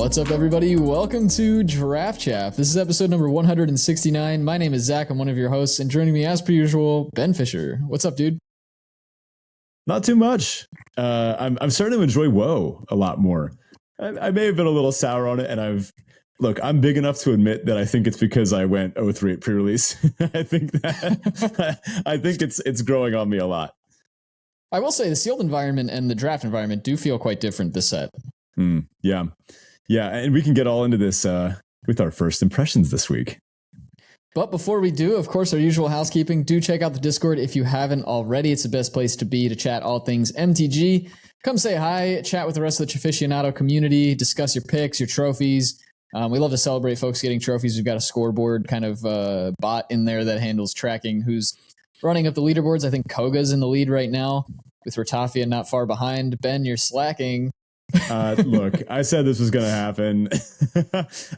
What's up, everybody? Welcome to Chaff. This is episode number 169. My name is Zach. I'm one of your hosts, and joining me as per usual, Ben Fisher. What's up, dude? Not too much. I'm starting to enjoy WOE a lot more. I may have been a little sour on it, and I'm big enough to admit that I think it's because I went 0-3 at pre-release. I think it's growing on me a lot. I will say the sealed environment and the draft environment do feel quite different this set. Yeah, and we can get all into this with our first impressions this week. But before we do, of course, our usual housekeeping. Do check out the Discord if you haven't already. It's the best place to be to chat all things MTG. Come say hi, chat with the rest of the Chaficionado community, discuss your picks, your trophies. We love to celebrate folks getting trophies. We've got a scoreboard kind of bot in there that handles tracking who's running up the leaderboards. I think Koga's in the lead right now with Ratafia not far behind. Ben, you're slacking. Look, I said this was going to happen.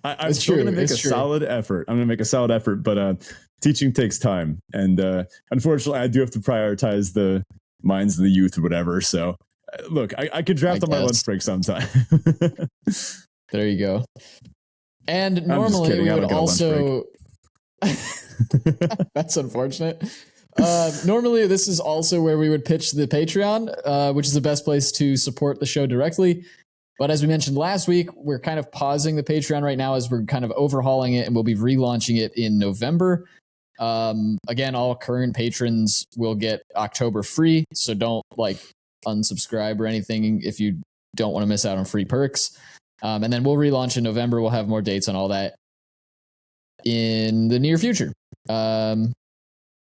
I'm still going to make a solid effort. I'm going to make a solid effort, but teaching takes time. And unfortunately, I do have to prioritize the minds of the youth or whatever. So look, I could draft on my lunch break sometime. There you go. And normally we would also... That's unfortunate. Normally, this is also where we would pitch the Patreon, which is the best place to support the show directly. But as we mentioned last week, we're kind of pausing the Patreon right now as we're kind of overhauling it, and we'll be relaunching it in November. Again, all current patrons will get October free, so don't unsubscribe or anything if you don't want to miss out on free perks. And then we'll relaunch in November. We'll have more dates on all that in the near future.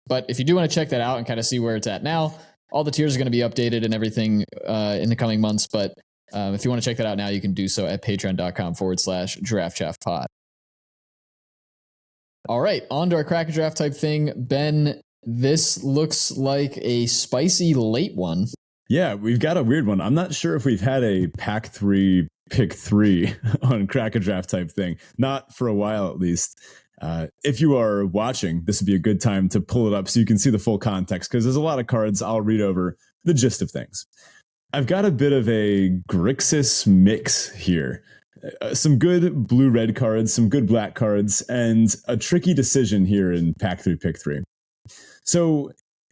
But if you do want to check that out and kind of see where it's at now, all the tiers are going to be updated and everything in the coming months. But if you want to check that out now, you can do so at patreon.com/draftchaffpod. All right, on to our crack a draft type thing. Ben, this looks like a spicy late one. Yeah, we've got a weird one. I'm not sure if we've had a pack 3, pick 3 on crack a draft type thing. Not for a while, at least. If you are watching, this would be a good time to pull it up so you can see the full context, because there's a lot of cards. I'll read over the gist of things. I've got a bit of a Grixis mix here. Some good blue-red cards, some good black cards, and a tricky decision here in pack 3, pick 3.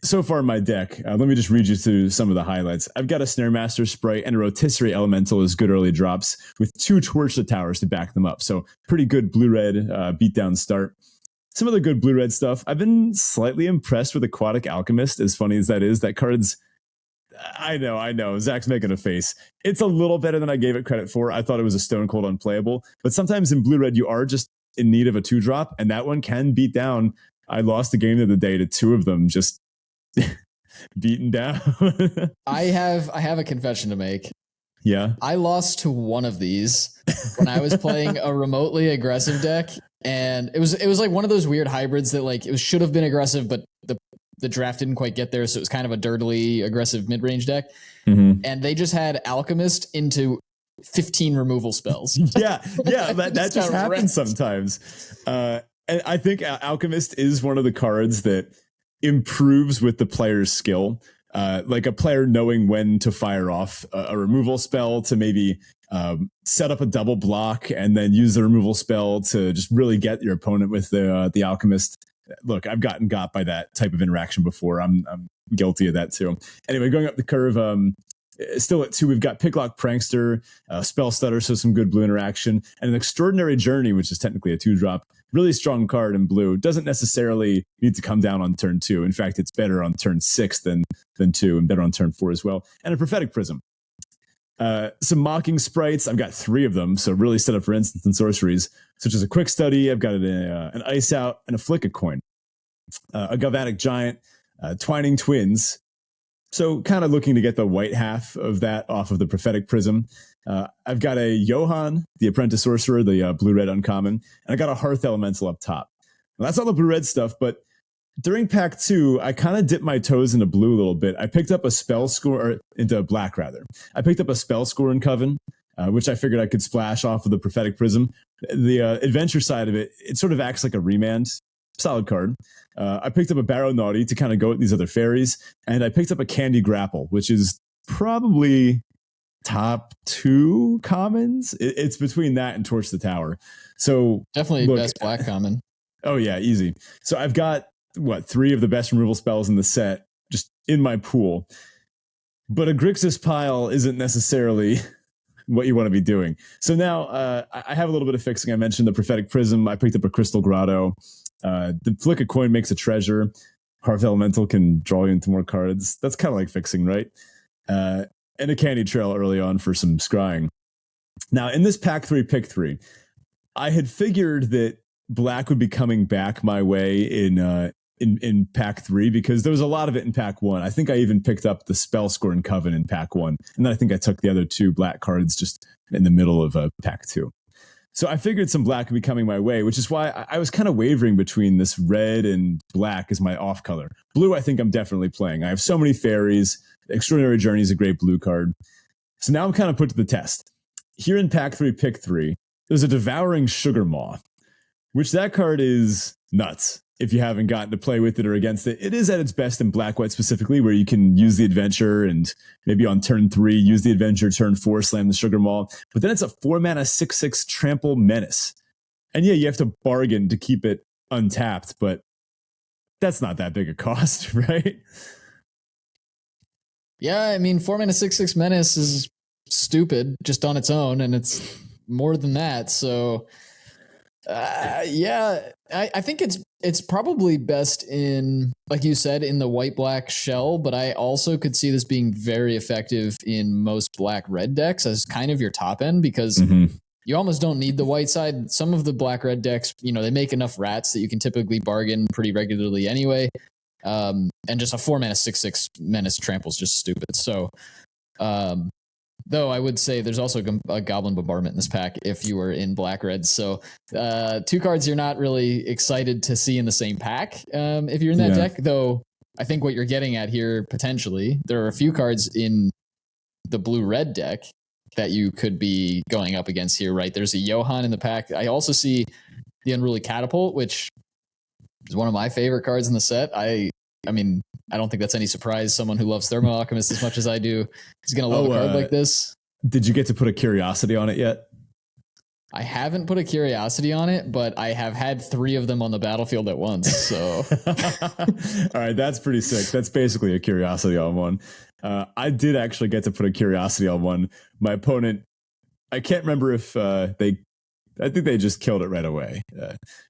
So far in my deck, let me just read you through some of the highlights. I've got a Snare Master Sprite and a Rotisserie Elemental as good early drops with 2 Torch the Towers to back them up. So pretty good blue-red beatdown start. Some of the good blue-red stuff. I've been slightly impressed with Aquatic Alchemist, as funny as that is. That card's... I know. Zach's making a face. It's a little better than I gave it credit for. I thought it was a stone cold unplayable. But sometimes in blue-red, you are just in need of a 2-drop, and that one can beat down. I lost the game of the day to 2 of them just... beaten down. I have a confession to make. Yeah. I lost to one of these when I was playing a remotely aggressive deck, and it was like one of those weird hybrids that it should have been aggressive, but the draft didn't quite get there, so it was kind of a dirtily aggressive mid-range deck. Mm-hmm. And they just had Alchemist into 15 removal spells. yeah, that just happens sometimes. And I think Alchemist is one of the cards that improves with the player's skill, like a player knowing when to fire off a removal spell to maybe set up a double block and then use the removal spell to just really get your opponent with the Alchemist. Look, I've gotten got by that type of interaction before. I'm guilty of that too. Anyway, going up the curve, still at 2, we've got Picklock Prankster, Spell Stutter, so some good blue interaction, and an Extraordinary Journey, which is technically a 2-drop. Really strong card in blue. Doesn't necessarily need to come down on turn 2. In fact, it's better on turn 6 than 2, and better on turn 4 as well. And a Prophetic Prism. Some Mocking Sprites. I've got 3 of them, so really set up for instants and sorceries, such as a Quick Study. I've got an Ice Out and a Flick a Coin. A Galvanic Giant, Twining Twins. So kind of looking to get the white half of that off of the Prophetic Prism. I've got a Johan, the Apprentice Sorcerer, the blue-red uncommon, and I got a Hearth Elemental up top. Now, that's all the blue-red stuff, but during pack 2, I kind of dipped my toes into blue a little bit. I picked up a spell score, or into black rather. I picked up a spell score in Coven, which I figured I could splash off of the Prophetic Prism. The adventure side of it, it sort of acts like a remand. Solid card. I picked up a Barrow Naughty to kind of go with these other fairies, and I picked up a Candy Grapple, which is probably top 2 commons. It's between that and Torch the Tower. So definitely best black common. Oh yeah, easy. So I've got 3 of the best removal spells in the set just in my pool. But a Grixis pile isn't necessarily what you want to be doing. So now I have a little bit of fixing. I mentioned the Prophetic Prism. I picked up a Crystal Grotto. The Flick a Coin makes a treasure. Hearth Elemental can draw you into more cards. That's kind of like fixing, right? And a Candy Trail early on for some scrying. Now, in this pack 3, pick 3, I had figured that black would be coming back my way in pack 3 because there was a lot of it in pack 1. I think I even picked up the Spellscorn Coven in pack 1. And then I think I took the other 2 black cards just in the middle of pack 2. So I figured some black would be coming my way, which is why I was kind of wavering between this red and black as my off color. Blue, I think I'm definitely playing. I have so many fairies. Extraordinary Journey is a great blue card. So now I'm kind of put to the test. Here in pack 3, pick 3, there's a Devouring Sugar Maw, which that card is nuts. If you haven't gotten to play with it or against it, it is at its best in black-white specifically, where you can use the adventure and maybe on turn 3, use the adventure, turn 4, slam the Sugar Maw. But then it's a 4-mana 6/6 Trample Menace. And yeah, you have to bargain to keep it untapped, but that's not that big a cost, right? Yeah, I mean, 4-mana 6/6 Menace is stupid just on its own, and it's more than that. So, yeah, I think it's probably best in, like you said, in the white-black shell, but I also could see this being very effective in most black-red decks as kind of your top end, because you almost don't need the white side. Some of the black-red decks, they make enough rats that you can typically bargain pretty regularly anyway. And just a 4-mana 6/6 Menace trample is just stupid. So, though I would say there's also a Goblin Bombardment in this pack if you were in black red. So 2 cards you're not really excited to see in the same pack if you're in that deck. Though I think what you're getting at here, potentially, there are a few cards in the blue-red deck that you could be going up against here, right? There's a Johann in the pack. I also see the Unruly Catapult, which is one of my favorite cards in the set. I mean, I don't think that's any surprise. Someone who loves Thermo Alchemist as much as I do is going to love a card like this. Did you get to put a Curiosity on it yet? I haven't put a Curiosity on it, but I have had 3 of them on the battlefield at once. So, all right, that's pretty sick. That's basically a Curiosity on one. I did actually get to put a Curiosity on one. My opponent, I can't remember if I think they just killed it right away,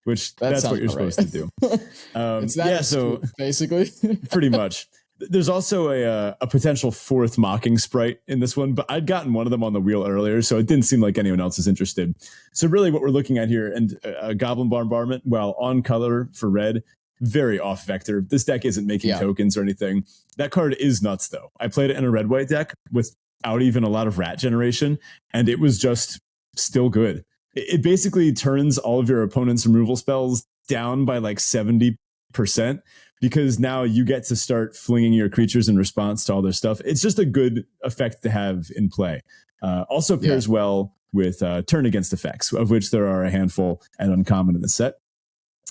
which that's what you're supposed to do. It's that so basically, pretty much. There's also a potential 4th Mocking Sprite in this one, but I'd gotten one of them on the wheel earlier, so it didn't seem like anyone else is interested. So really what we're looking at here, and a Goblin Bombardment, while on color for red, very off vector. This deck isn't making tokens or anything. That card is nuts, though. I played it in a red-white deck without even a lot of rat generation, and it was just still good. It basically turns all of your opponent's removal spells down by like 70%, because now you get to start flinging your creatures in response to all their stuff. It's just a good effect to have in play. Also pairs well with turn against effects, of which there are a handful and uncommon in the set.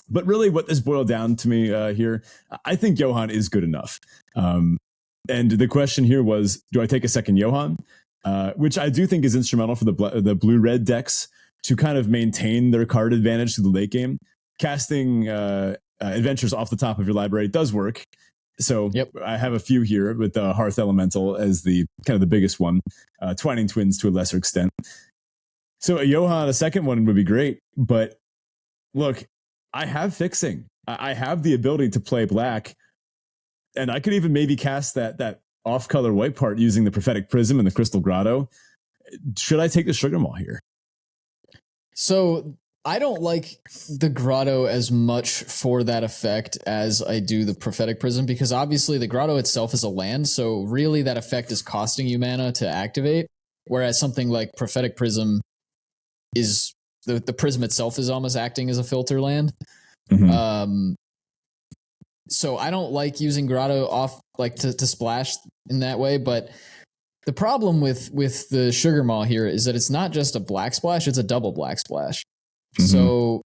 But really what this boiled down to me here, I think Johann is good enough. And the question here was, do I take a second Johann? Which I do think is instrumental for the blue-red decks to kind of maintain their card advantage to the late game. Casting adventures off the top of your library does work. So I have a few here with the Hearth Elemental as the kind of the biggest one, Twining Twins to a lesser extent. So a Johann, a second one would be great. But look, I have fixing. I have the ability to play black, and I could even maybe cast that off-color white part using the Prophetic Prism and the Crystal Grotto. Should I take the Sugar Maw here? So I don't like the Grotto as much for that effect as I do the Prophetic Prism, because obviously the Grotto itself is a land, so really that effect is costing you mana to activate, whereas something like Prophetic Prism is the prism itself is almost acting as a filter land. So I don't like using Grotto off like to splash in that way, but the problem with the Sugar Maw here is that it's not just a black splash, it's a double black splash. So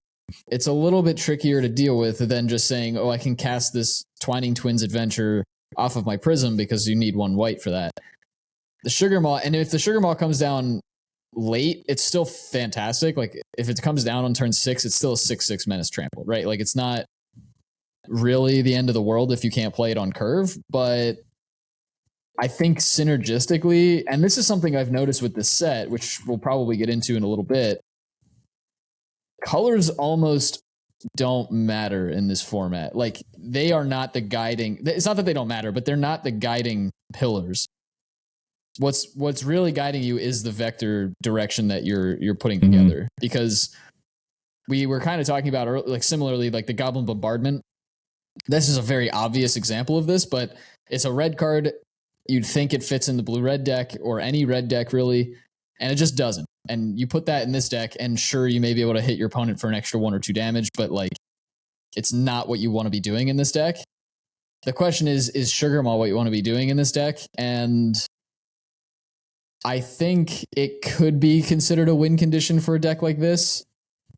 it's a little bit trickier to deal with than just saying, oh, I can cast this Twining Twins adventure off of my prism because you need 1 white for that. the Sugar Maw, and if the Sugar Maw comes down late, it's still fantastic. Like if it comes down on turn 6, it's still a 6/6 Menace Trample, right? Like it's not really the end of the world if you can't play it on curve, but I think synergistically, and this is something I've noticed with this set, which we'll probably get into in a little bit, colors almost don't matter in this format. Like they are not the guiding, it's not that they don't matter, but they're not the guiding pillars. What's really guiding you is the vector direction that you're putting together, because we were kind of talking about early, like similarly, like the Goblin Bombardment. This is a very obvious example of this, but it's a red card. You'd think it fits in the blue-red deck or any red deck really, and it just doesn't. And you put that in this deck, and sure, you may be able to hit your opponent for an extra 1 or 2 damage, but like it's not what you want to be doing in this deck. The question is Sugar Maw what you want to be doing in this deck? And I think it could be considered a win condition for a deck like this,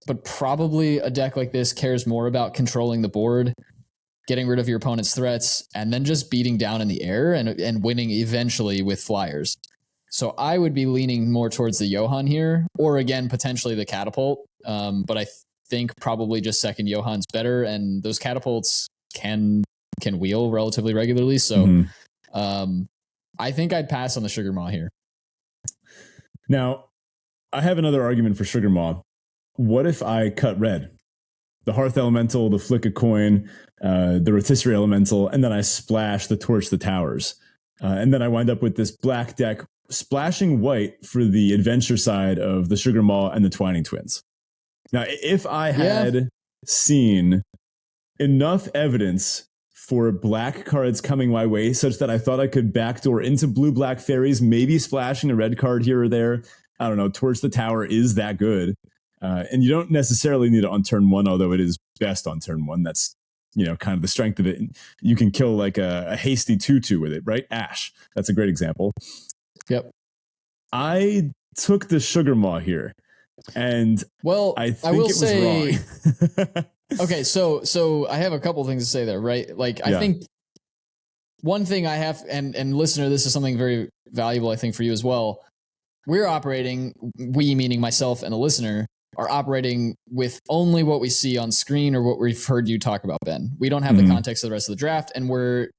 but probably a deck like this cares more about controlling the board, getting rid of your opponent's threats, and then just beating down in the air and winning eventually with flyers. So I would be leaning more towards the Johann here, or again, potentially the Catapult. But I think probably just second Johann's better, and those Catapults can wheel relatively regularly. So I think I'd pass on the Sugar Maw here. Now, I have another argument for Sugar Maw. What if I cut red? The Hearth Elemental, the Flick a Coin, the Rotisserie Elemental, and then I splash the Torch the Towers. And then I wind up with this black deck splashing white for the adventure side of the Sugar Maw and the Twining Twins. Now, if I had seen enough evidence for black cards coming my way such that I thought I could backdoor into blue-black fairies, maybe splashing a red card here or there, I don't know, Torch the Tower is that good. And you don't necessarily need it on turn 1, although it is best on turn 1. That's, kind of the strength of it. You can kill like a hasty 2/2 with it, right? Ash. That's a great example. Yep. I took the Sugar Maw here, and I think it was wrong. Okay, so I have a couple things to say there, right? Like I think one thing I have, and listener, this is something very valuable, I think, for you as well. We're operating, we meaning myself and the listener, are operating with only what we see on screen or what we've heard you talk about, Ben. We don't have the context of the rest of the draft, and we're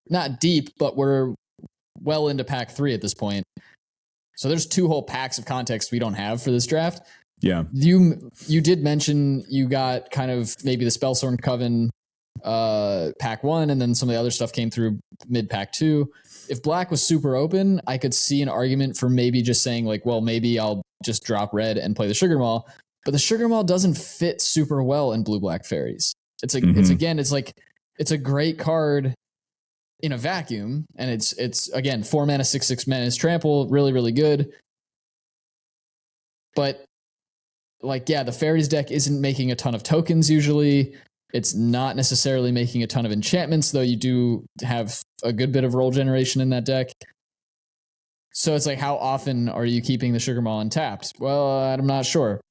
not deep, but we're well into pack 3 at this point. So there's 2 whole packs of context we don't have for this draft. Yeah. You did mention you got kind of maybe the Spellstorm Coven pack 1, and then some of the other stuff came through mid pack 2. If black was super open, I could see an argument for maybe just saying like, well, maybe I'll just drop red and play the Sugar Maw. But the Sugar Maw doesn't fit super well in blue-black fairies. It's a great card in a vacuum, and it's again 4 mana 6/6 Menace Trample, really, really good. But the fairies deck isn't making a ton of tokens usually. It's not necessarily making a ton of enchantments, though you do have a good bit of roll generation in that deck. So it's like, how often are you keeping the Sugar Maw untapped? Well, I'm not sure.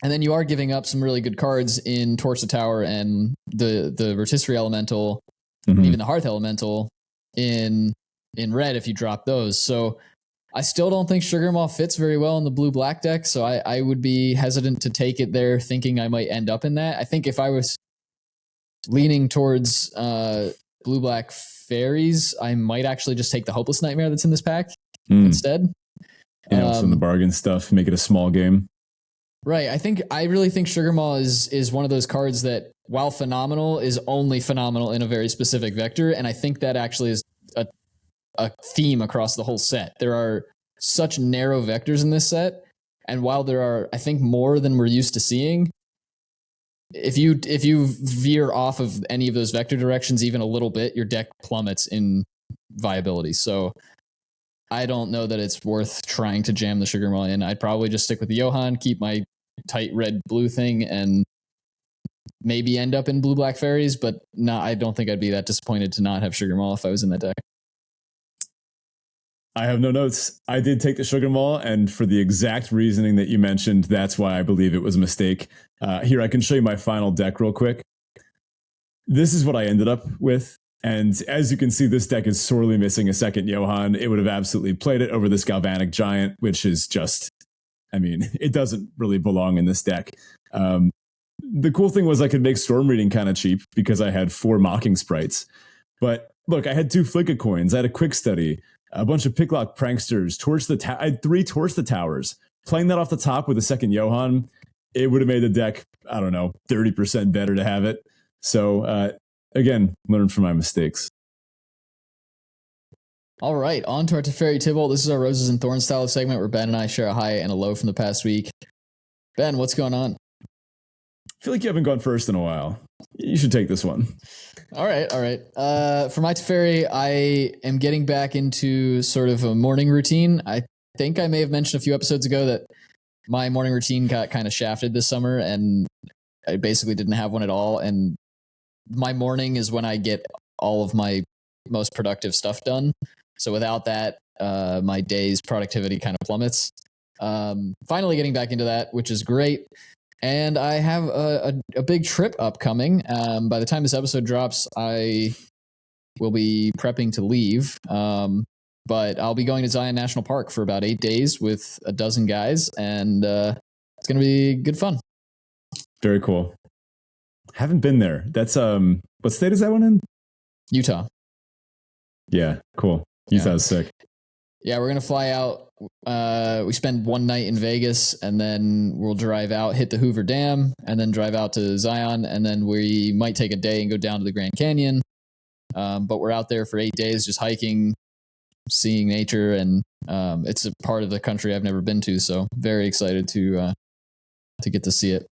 And then you are giving up some really good cards in Torch the Tower and the Rotisserie Elemental, even the Hearth Elemental in red if you drop those. So I still don't think Sugar Maw fits very well in the blue-black deck, so I would be hesitant to take it there thinking I might end up in that. I think if I was leaning towards blue-black fairies, I might actually just take the Hopeless Nightmare that's in this pack instead. Some of the bargain stuff, make it a small game. Right. I really think Sugar Maw is one of those cards that, while phenomenal, is only phenomenal in a very specific vector, and I think that actually is a theme across the whole set. There are such narrow vectors in this set, and while there are, I think, more than we're used to seeing, if you veer off of any of those vector directions even a little bit, your deck plummets in viability. So I don't know that it's worth trying to jam the Sugar Maw in. I'd probably just stick with the Johann, keep my tight red-blue thing, and maybe end up in blue-black fairies, but no, I don't think I'd be that disappointed to not have Sugar Maw if I was in that deck. I have no notes. I did take the Sugar Maw, and for the exact reasoning that you mentioned, that's why I believe it was a mistake. Here, I can show you my final deck real quick. This is what I ended up with, And as you can see, this deck is sorely missing a second Johann. It would have absolutely played it over this Galvanic Giant, which is just, I mean, it doesn't really belong in this deck. The cool thing was I could make Storm Reading kind of cheap because I had 4 Mocking Sprites. But look, I had 2 Flicka coins. I had a Quick Study, a bunch of Picklock Pranksters, I had 3 Torch the Towers. Playing that off the top with a second Johann, it would have made the deck, I don't know, 30% better to have it. So, again, learn from my mistakes. All right, on to our Teferi Tibble. This is our Roses and Thorns style of segment where Ben and I share a high and a low from the past week. Ben, what's going on? I feel like you haven't gone first in a while. You should take this one. All right. For my Teferi, I am getting back into sort of a morning routine. I think I may have mentioned a few episodes ago that my morning routine got kind of shafted this summer, and I basically didn't have one at all. And my morning is when I get all of my most productive stuff done. So without that, my day's productivity kind of plummets. Finally getting back into that, which is great. And I have a big trip upcoming. By the time this episode drops, I will be prepping to leave. But I'll be going to Zion National Park for about 8 days with a dozen guys, and it's going to be good fun. Very cool. Haven't been there. That's what state is that one in? Utah. Yeah, cool. Utah's sick. Yeah, we're going to fly out. We spend one night in Vegas, and then we'll drive out, hit the Hoover Dam, and then drive out to Zion, and then we might take a day and go down to the Grand Canyon. But we're out there for 8 days just hiking, seeing nature, and it's a part of the country I've never been to, so very excited to get to see it.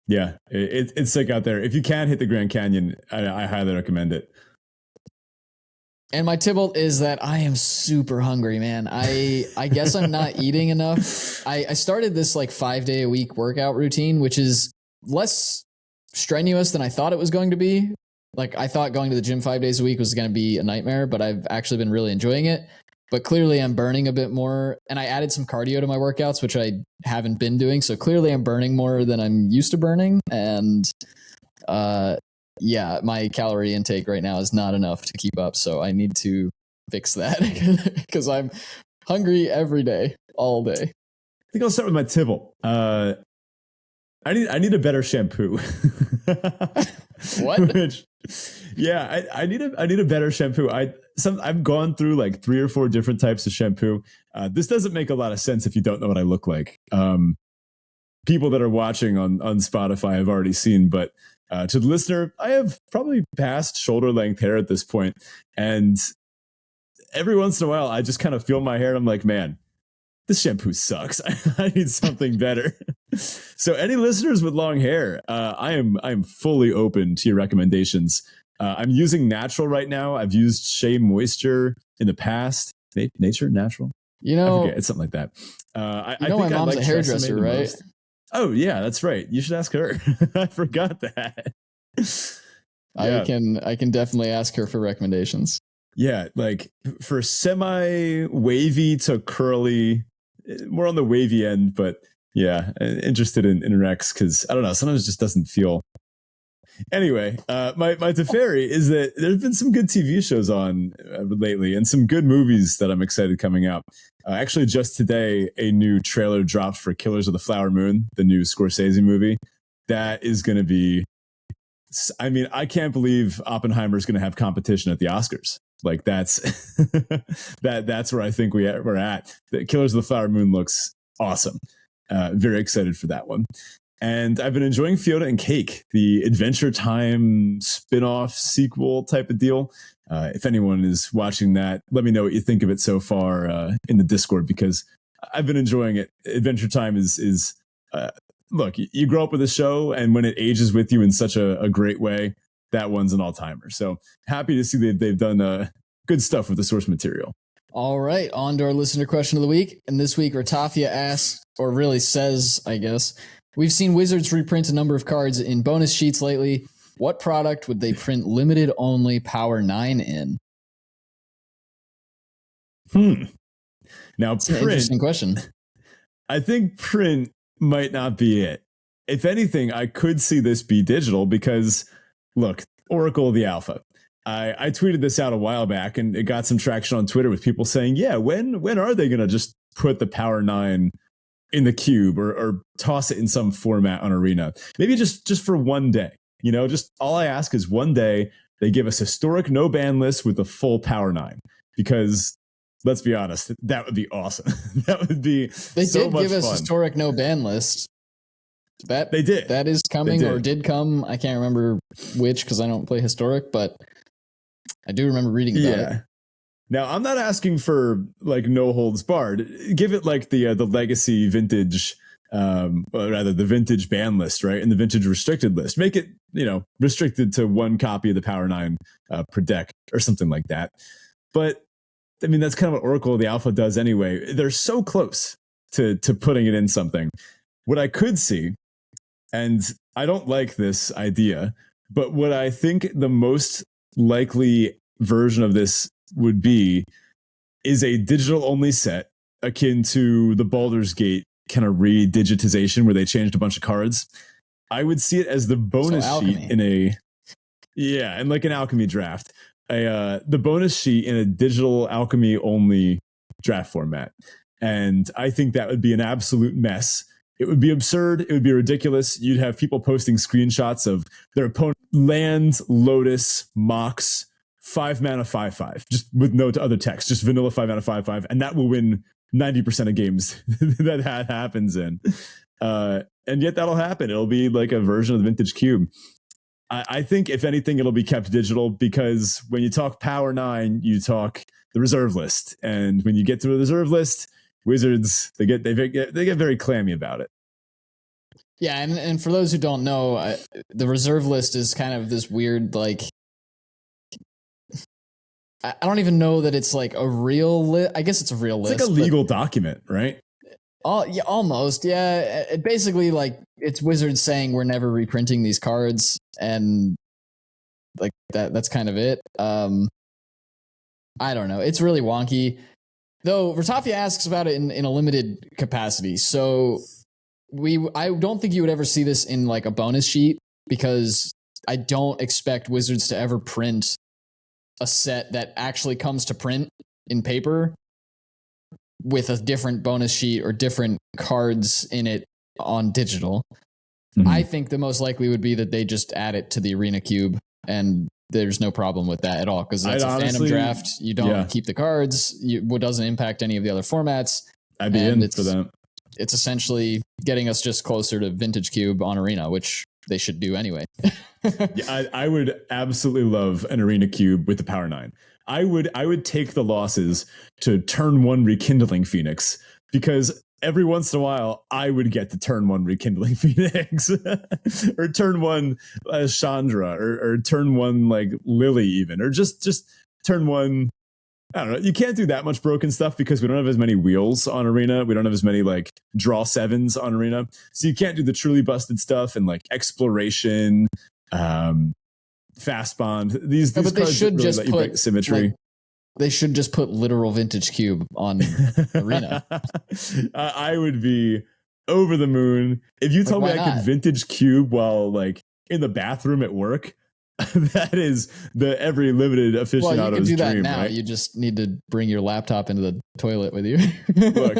Yeah, it's sick out there. If you can hit the Grand Canyon, I highly recommend it. And my Tybalt is that I am super hungry, man. I guess I'm not eating enough. I started this like 5-day-a-week workout routine, which is less strenuous than I thought it was going to be. Like, I thought going to the gym 5 days a week was going to be a nightmare, but I've actually been really enjoying it. But clearly I'm burning a bit more, and I added some cardio to my workouts, which I haven't been doing. So clearly I'm burning more than I'm used to burning. And yeah, my calorie intake right now is not enough to keep up. So I need to fix that because I'm hungry every day, all day. I think I'll start with my Tybalt. I need a better shampoo. What? I need a better shampoo. I've gone through like 3 or 4 different types of shampoo. This doesn't make a lot of sense if you don't know what I look like. People that are watching on Spotify have already seen, but to the listener, I have probably past shoulder length hair at this point, and every once in a while, I just kind of feel my hair, and I'm like, man, this shampoo sucks. I need something better. So any listeners with long hair, I am fully open to your recommendations. I'm using natural right now. I've used Shea Moisture in the past. Natural. You know, I forget. It's something like that. I think my mom's a hairdresser, right? Most. Oh yeah, that's right. You should ask her. I forgot that. Yeah. I can definitely ask her for recommendations. Yeah, like for semi wavy to curly, more on the wavy end, but yeah, interested in Rex because I don't know, sometimes it just doesn't feel. Anyway, my Teferi is that there's been some good TV shows on lately and some good movies that I'm excited coming out. Actually, just today, a new trailer dropped for Killers of the Flower Moon, the new Scorsese movie. That is going to be, I mean, I can't believe Oppenheimer's going to have competition at the Oscars. Like that's that's where I think we're at. The Killers of the Flower Moon looks awesome. Very excited for that one. And I've been enjoying Fiona and Cake, the Adventure Time spin-off sequel type of deal. If anyone is watching that, let me know what you think of it so far in the Discord, because I've been enjoying it. Adventure Time is look, you grow up with a show, and when it ages with you in such a great way, that one's an all-timer. So happy to see that they've done good stuff with the source material. All right, on to our listener question of the week. And this week, Ratafia asks, or really says, I guess, we've seen Wizards reprint a number of cards in bonus sheets lately. What product would they print limited only Power 9 in? Now, that's an interesting question. I think print might not be it. If anything, I could see this be digital because, look, Oracle of the Alpha. I tweeted this out a while back, and it got some traction on Twitter with people saying, yeah, when are they going to just put the Power 9 in the cube, or toss it in some format on Arena? Maybe just for one day. Just all I ask is one day they give us historic no ban list with the full Power 9, because let's be honest, that would be awesome. That would be they so did much give us fun. Historic no ban list. That they did. That is coming or did come. I can't remember which, because I don't play Historic, but I do remember reading about it. Now, I'm not asking for like no holds barred. Give it like the legacy vintage, or rather the vintage ban list, right? And the vintage restricted list. Make it, restricted to one copy of the Power 9 per deck or something like that. But I mean, that's kind of what Oracle of the Alpha does anyway. They're so close to putting it in something. What I could see, and I don't like this idea, but what I think the most likely version of this would be is a digital only set akin to the Baldur's Gate kind of redigitization where they changed a bunch of cards. I would see it as the bonus sheet in like an alchemy draft. The bonus sheet in a digital alchemy only draft format. And I think that would be an absolute mess. It would be absurd. It would be ridiculous. You'd have people posting screenshots of their opponent lands, Lotus, Mox, 5 mana 5/5, just with no other text, just vanilla 5 mana 5/5, and that will win 90% of games that happens in. And yet that'll happen. It'll be like a version of the Vintage Cube. I think if anything, it'll be kept digital, because when you talk Power 9, you talk the reserve list, and when you get to the reserve list, Wizards they get very clammy about it. Yeah, and for those who don't know, the reserve list is kind of this weird, like, I don't even know that it's like a real list. I guess it's a real list. It's like a legal document, right? Yeah, almost. Yeah, it basically, like, it's Wizards saying we're never reprinting these cards, and like that's kind of it. I don't know. It's really wonky. Though Vertafia asks about it in a limited capacity. So I don't think you would ever see this in like a bonus sheet, because I don't expect Wizards to ever print a set that actually comes to print in paper with a different bonus sheet or different cards in it on digital. Mm-hmm. I think the most likely would be that they just add it to the Arena Cube, and there's no problem with that at all, because that's a Phantom draft. You don't keep the cards. What doesn't impact any of the other formats. I'd be in for that. It's essentially getting us just closer to Vintage Cube on Arena, which they should do anyway. Yeah, I would absolutely love an Arena Cube with the Power 9. I would take the losses to turn 1 Rekindling Phoenix, because every once in a while I would get the turn 1 Rekindling Phoenix or turn 1 Chandra or turn 1 like Lily even, or just turn 1. I don't know. You can't do that much broken stuff because we don't have as many wheels on Arena. We don't have as many like draw 7s on Arena. So you can't do the truly busted stuff and like exploration, fast bond. These but they cards should really just let you break symmetry. Like, they should just put literal Vintage Cube on Arena. I would be over the moon if you told me I could Vintage Cube while like in the bathroom at work. That is the every limited aficionado's dream. Well, you can do that now. Right? You just need to bring your laptop into the toilet with you. Look,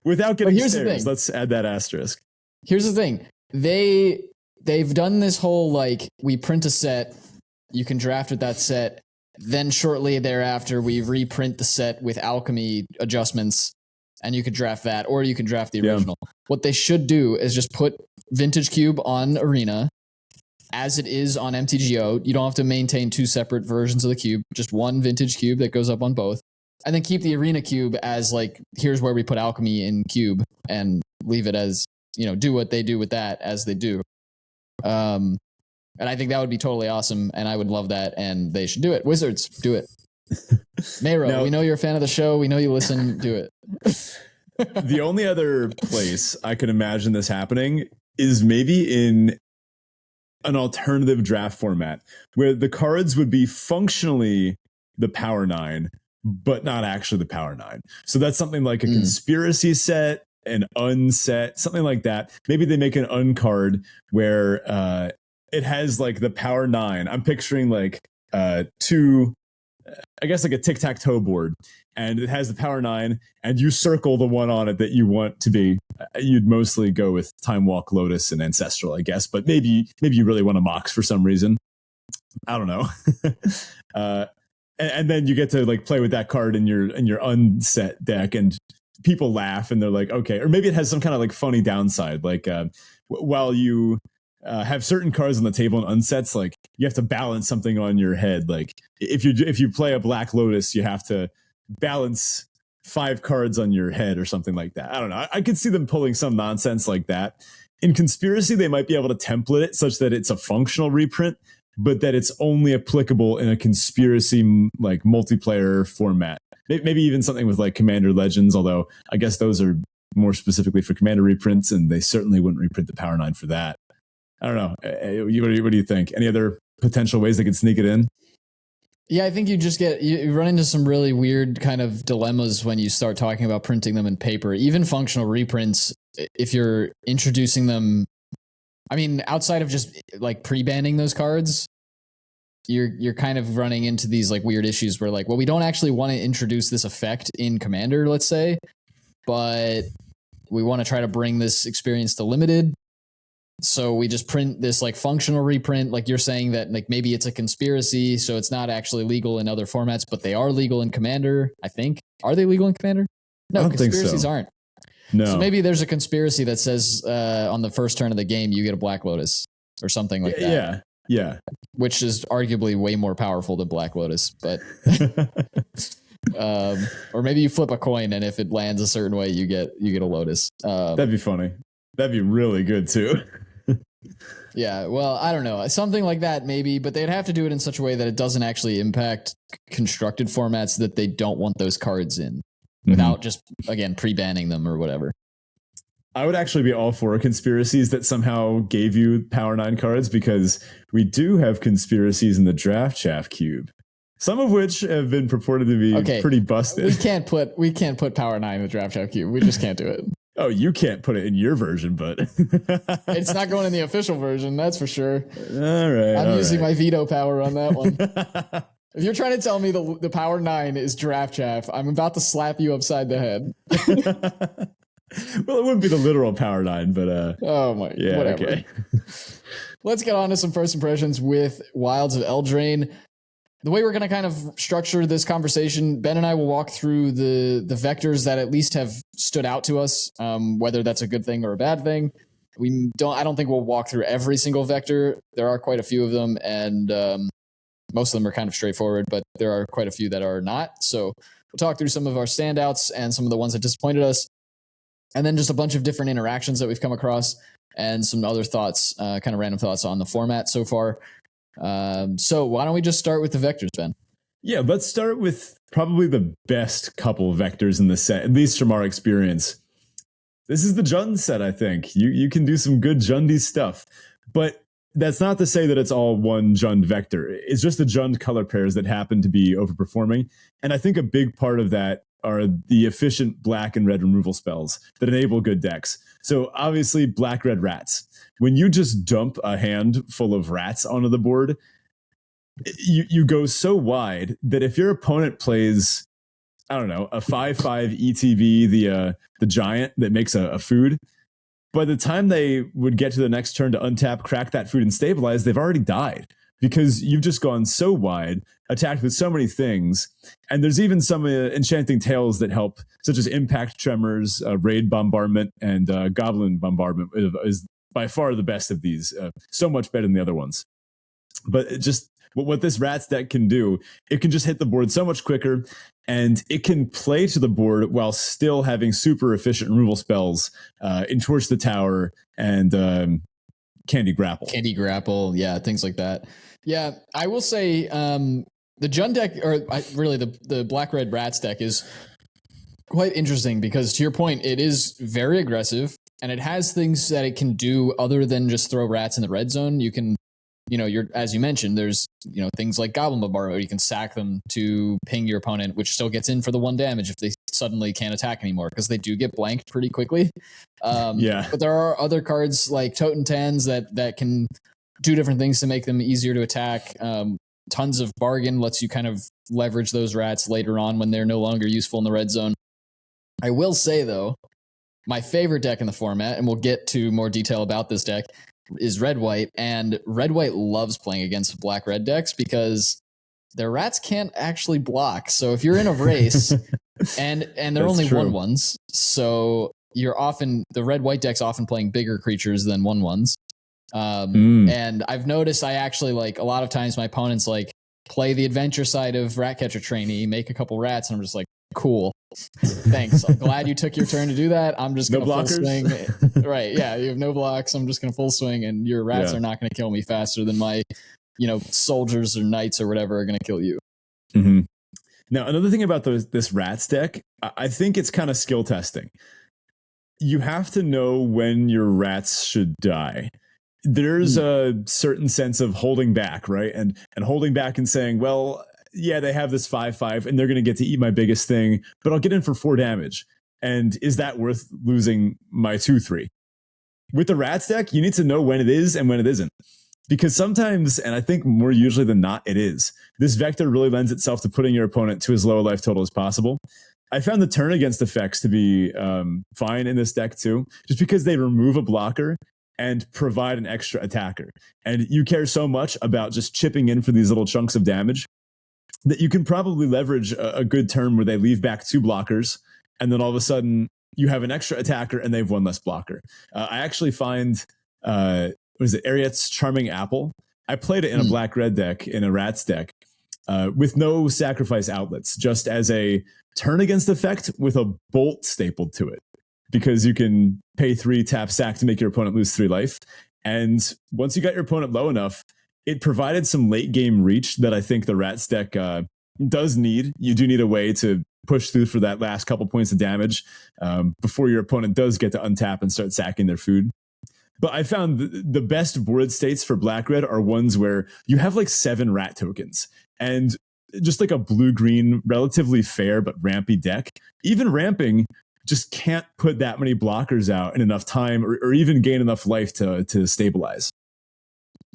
without getting stairs, let's add that asterisk. Here's the thing. They've done this whole, like, we print a set, you can draft with that set, then shortly thereafter we reprint the set with alchemy adjustments, and you could draft that, or you can draft the original. What they should do is just put Vintage Cube on Arena as it is on MTGO. You don't have to maintain 2 separate versions of the cube, just one Vintage Cube that goes up on both. And then keep the Arena Cube as like, here's where we put alchemy in cube, and leave it as, do what they do with that as they do. And I think that would be totally awesome, and I would love that, and they should do it. Wizards, do it. Mayro, we know you're a fan of the show. We know you listen. Do it. The only other place I could imagine this happening is maybe in an alternative draft format where the cards would be functionally the Power 9, but not actually the Power 9. So that's something like a conspiracy set, an unset, something like that. Maybe they make an uncard where it has like the power 9. I'm picturing like two, I guess like a tic-tac-toe board, and it has the power 9, and you circle the one on it that you want to be. You'd mostly go with Time Walk, Lotus, and Ancestral, I guess, but maybe you really want a Mox for some reason. I don't know. And then you get to like play with that card in your unset deck, and people laugh and they're like, okay. Or maybe it has some kind of like funny downside, like while you have certain cards on the table and unsets, like you have to balance something on your head. Like if you play a Black Lotus, you have to balance 5 cards on your head or something like that. I don't know. I could see them pulling some nonsense like that. In Conspiracy, they might be able to template it such that it's a functional reprint, but that it's only applicable in a Conspiracy like multiplayer format. Maybe even something with like Commander Legends, although I guess those are more specifically for Commander reprints, and they certainly wouldn't reprint the Power 9 for that. I don't know. What do you think? Any other potential ways they could sneak it in? Yeah, I think you run into some really weird kind of dilemmas when you start talking about printing them in paper. Even functional reprints, if you're introducing them, I mean, outside of just like pre-banning those cards, you're kind of running into these like weird issues where like, well, we don't actually want to introduce this effect in Commander, let's say, but we want to try to bring this experience to Limited. So we just print this like functional reprint, like you're saying that like maybe it's a Conspiracy, so it's not actually legal in other formats, but they are legal in Commander, I think. Are they legal in Commander? No, I don't Conspiracies think so. aren't. No. So maybe there's a Conspiracy that says on the first turn of the game you get a Black Lotus or something like that. Yeah. Which is arguably way more powerful than Black Lotus, but or maybe you flip a coin and if it lands a certain way, you get a Lotus. That'd be funny. That'd be really good too. Yeah, well, I don't know. Something like that maybe, but they'd have to do it in such a way that it doesn't actually impact constructed formats that they don't want those cards in without just, again, pre-banning them or whatever. I would actually be all for Conspiracies that somehow gave you Power 9 cards, because we do have Conspiracies in the Draft Chaff Cube, some of which have been purported to be pretty busted. We can't put Power 9 in the Draft Chaff Cube. We just can't do it. Oh, you can't put it in your version, but it's not going in the official version, that's for sure. All right. I'm using my veto power on that one. If you're trying to tell me the Power 9 is Draft Chaff, I'm about to slap you upside the head. Well, it wouldn't be the literal Power 9, but oh my, yeah, whatever. Okay. Let's get on to some first impressions with Wilds of Eldraine. The way we're going to kind of structure this conversation, Ben and I will walk through the vectors that at least have stood out to us, whether that's a good thing or a bad thing. I don't think we'll walk through every single vector. There are quite a few of them, and most of them are kind of straightforward, but there are quite a few that are not. So we'll talk through some of our standouts and some of the ones that disappointed us, and then just a bunch of different interactions that we've come across and some other thoughts, kind of random thoughts on the format so far. So why don't we just start with the vectors, Ben? Yeah, let's start with probably the best couple of vectors in the set, at least from our experience. This is the Jund set, I think. You can do some good Jundy stuff, but that's not to say that it's all one Jund vector. It's just the Jund color pairs that happen to be overperforming, and I think a big part of that are the efficient black and red removal spells that enable good decks. So obviously black-red rats. When you just dump a hand full of rats onto the board, you go so wide that if your opponent plays, I don't know, a 5/5 ETB, the giant that makes a food, by the time they would get to the next turn to untap, crack that food, and stabilize, they've already died. Because you've just gone so wide, attacked with so many things. And there's even some enchanting tales that help, such as Impact Tremors, Raid Bombardment, and Goblin Bombardment is by far the best of these. So much better than the other ones. But what this Rats deck can do, it can just hit the board so much quicker, and it can play to the board while still having super efficient removal spells, Entorch the Tower, and Candy Grapple, yeah, things like that. Yeah, I will say the Jund deck, or really the Black-Red Rats deck, is quite interesting because, to your point, it is very aggressive and it has things that it can do other than just throw rats in the red zone. You can, as you mentioned, there's things like Goblin Bombardment where you can sack them to ping your opponent, which still gets in for the 1 damage if they suddenly can't attack anymore, because they do get blanked pretty quickly. But there are other cards like Totem Tans that can do different things to make them easier to attack. Tons of bargain lets you kind of leverage those rats later on when they're no longer useful in the red zone. I will say, though, my favorite deck in the format, and we'll get to more detail about this deck, is red-white. And red-white loves playing against black-red decks because their rats can't actually block. So if you're in a race and they're only 1/1s, so you're often, the red-white deck's often playing bigger creatures than 1/1s. And I've noticed I actually, like, a lot of times my opponents like play the adventure side of Ratcatcher Trainee, make a couple rats, and I'm just like, cool, thanks. I'm glad you took your turn to do that. I'm just gonna full swing. Right? Yeah, you have no blocks. I'm just gonna full swing, and your rats are not gonna kill me faster than my, soldiers or knights or whatever are gonna kill you. Mm-hmm. Now, another thing about this rats deck, I think it's kind of skill testing. You have to know when your rats should die. There's a certain sense of holding back, right? And holding back and saying, well, yeah, they have this 5/5 and they're going to get to eat my biggest thing, but I'll get in for 4 damage. And is that worth losing my 2/3? With the rats deck, you need to know when it is and when it isn't. Because sometimes, and I think more usually than not, it is. This vector really lends itself to putting your opponent to as low a life total as possible. I found the turn against effects to be fine in this deck too, just because they remove a blocker and provide an extra attacker. And you care so much about just chipping in for these little chunks of damage that you can probably leverage a good turn where they leave back 2 blockers, and then all of a sudden you have an extra attacker and they've 1 less blocker. I actually find, Ariet's Charming Apple? I played it in a black-red deck, in a rats deck, with no sacrifice outlets, just as a turn against effect with a bolt stapled to it. Because you can pay 3, tap, sack to make your opponent lose 3 life. And once you got your opponent low enough, it provided some late game reach that I think the rats deck does need. You do need a way to push through for that last couple points of damage before your opponent does get to untap and start sacking their food. But I found the best board states for black-red are ones where you have like 7 rat tokens. And just like a blue-green, relatively fair but rampy deck, even ramping just can't put that many blockers out in enough time or even gain enough life to stabilize.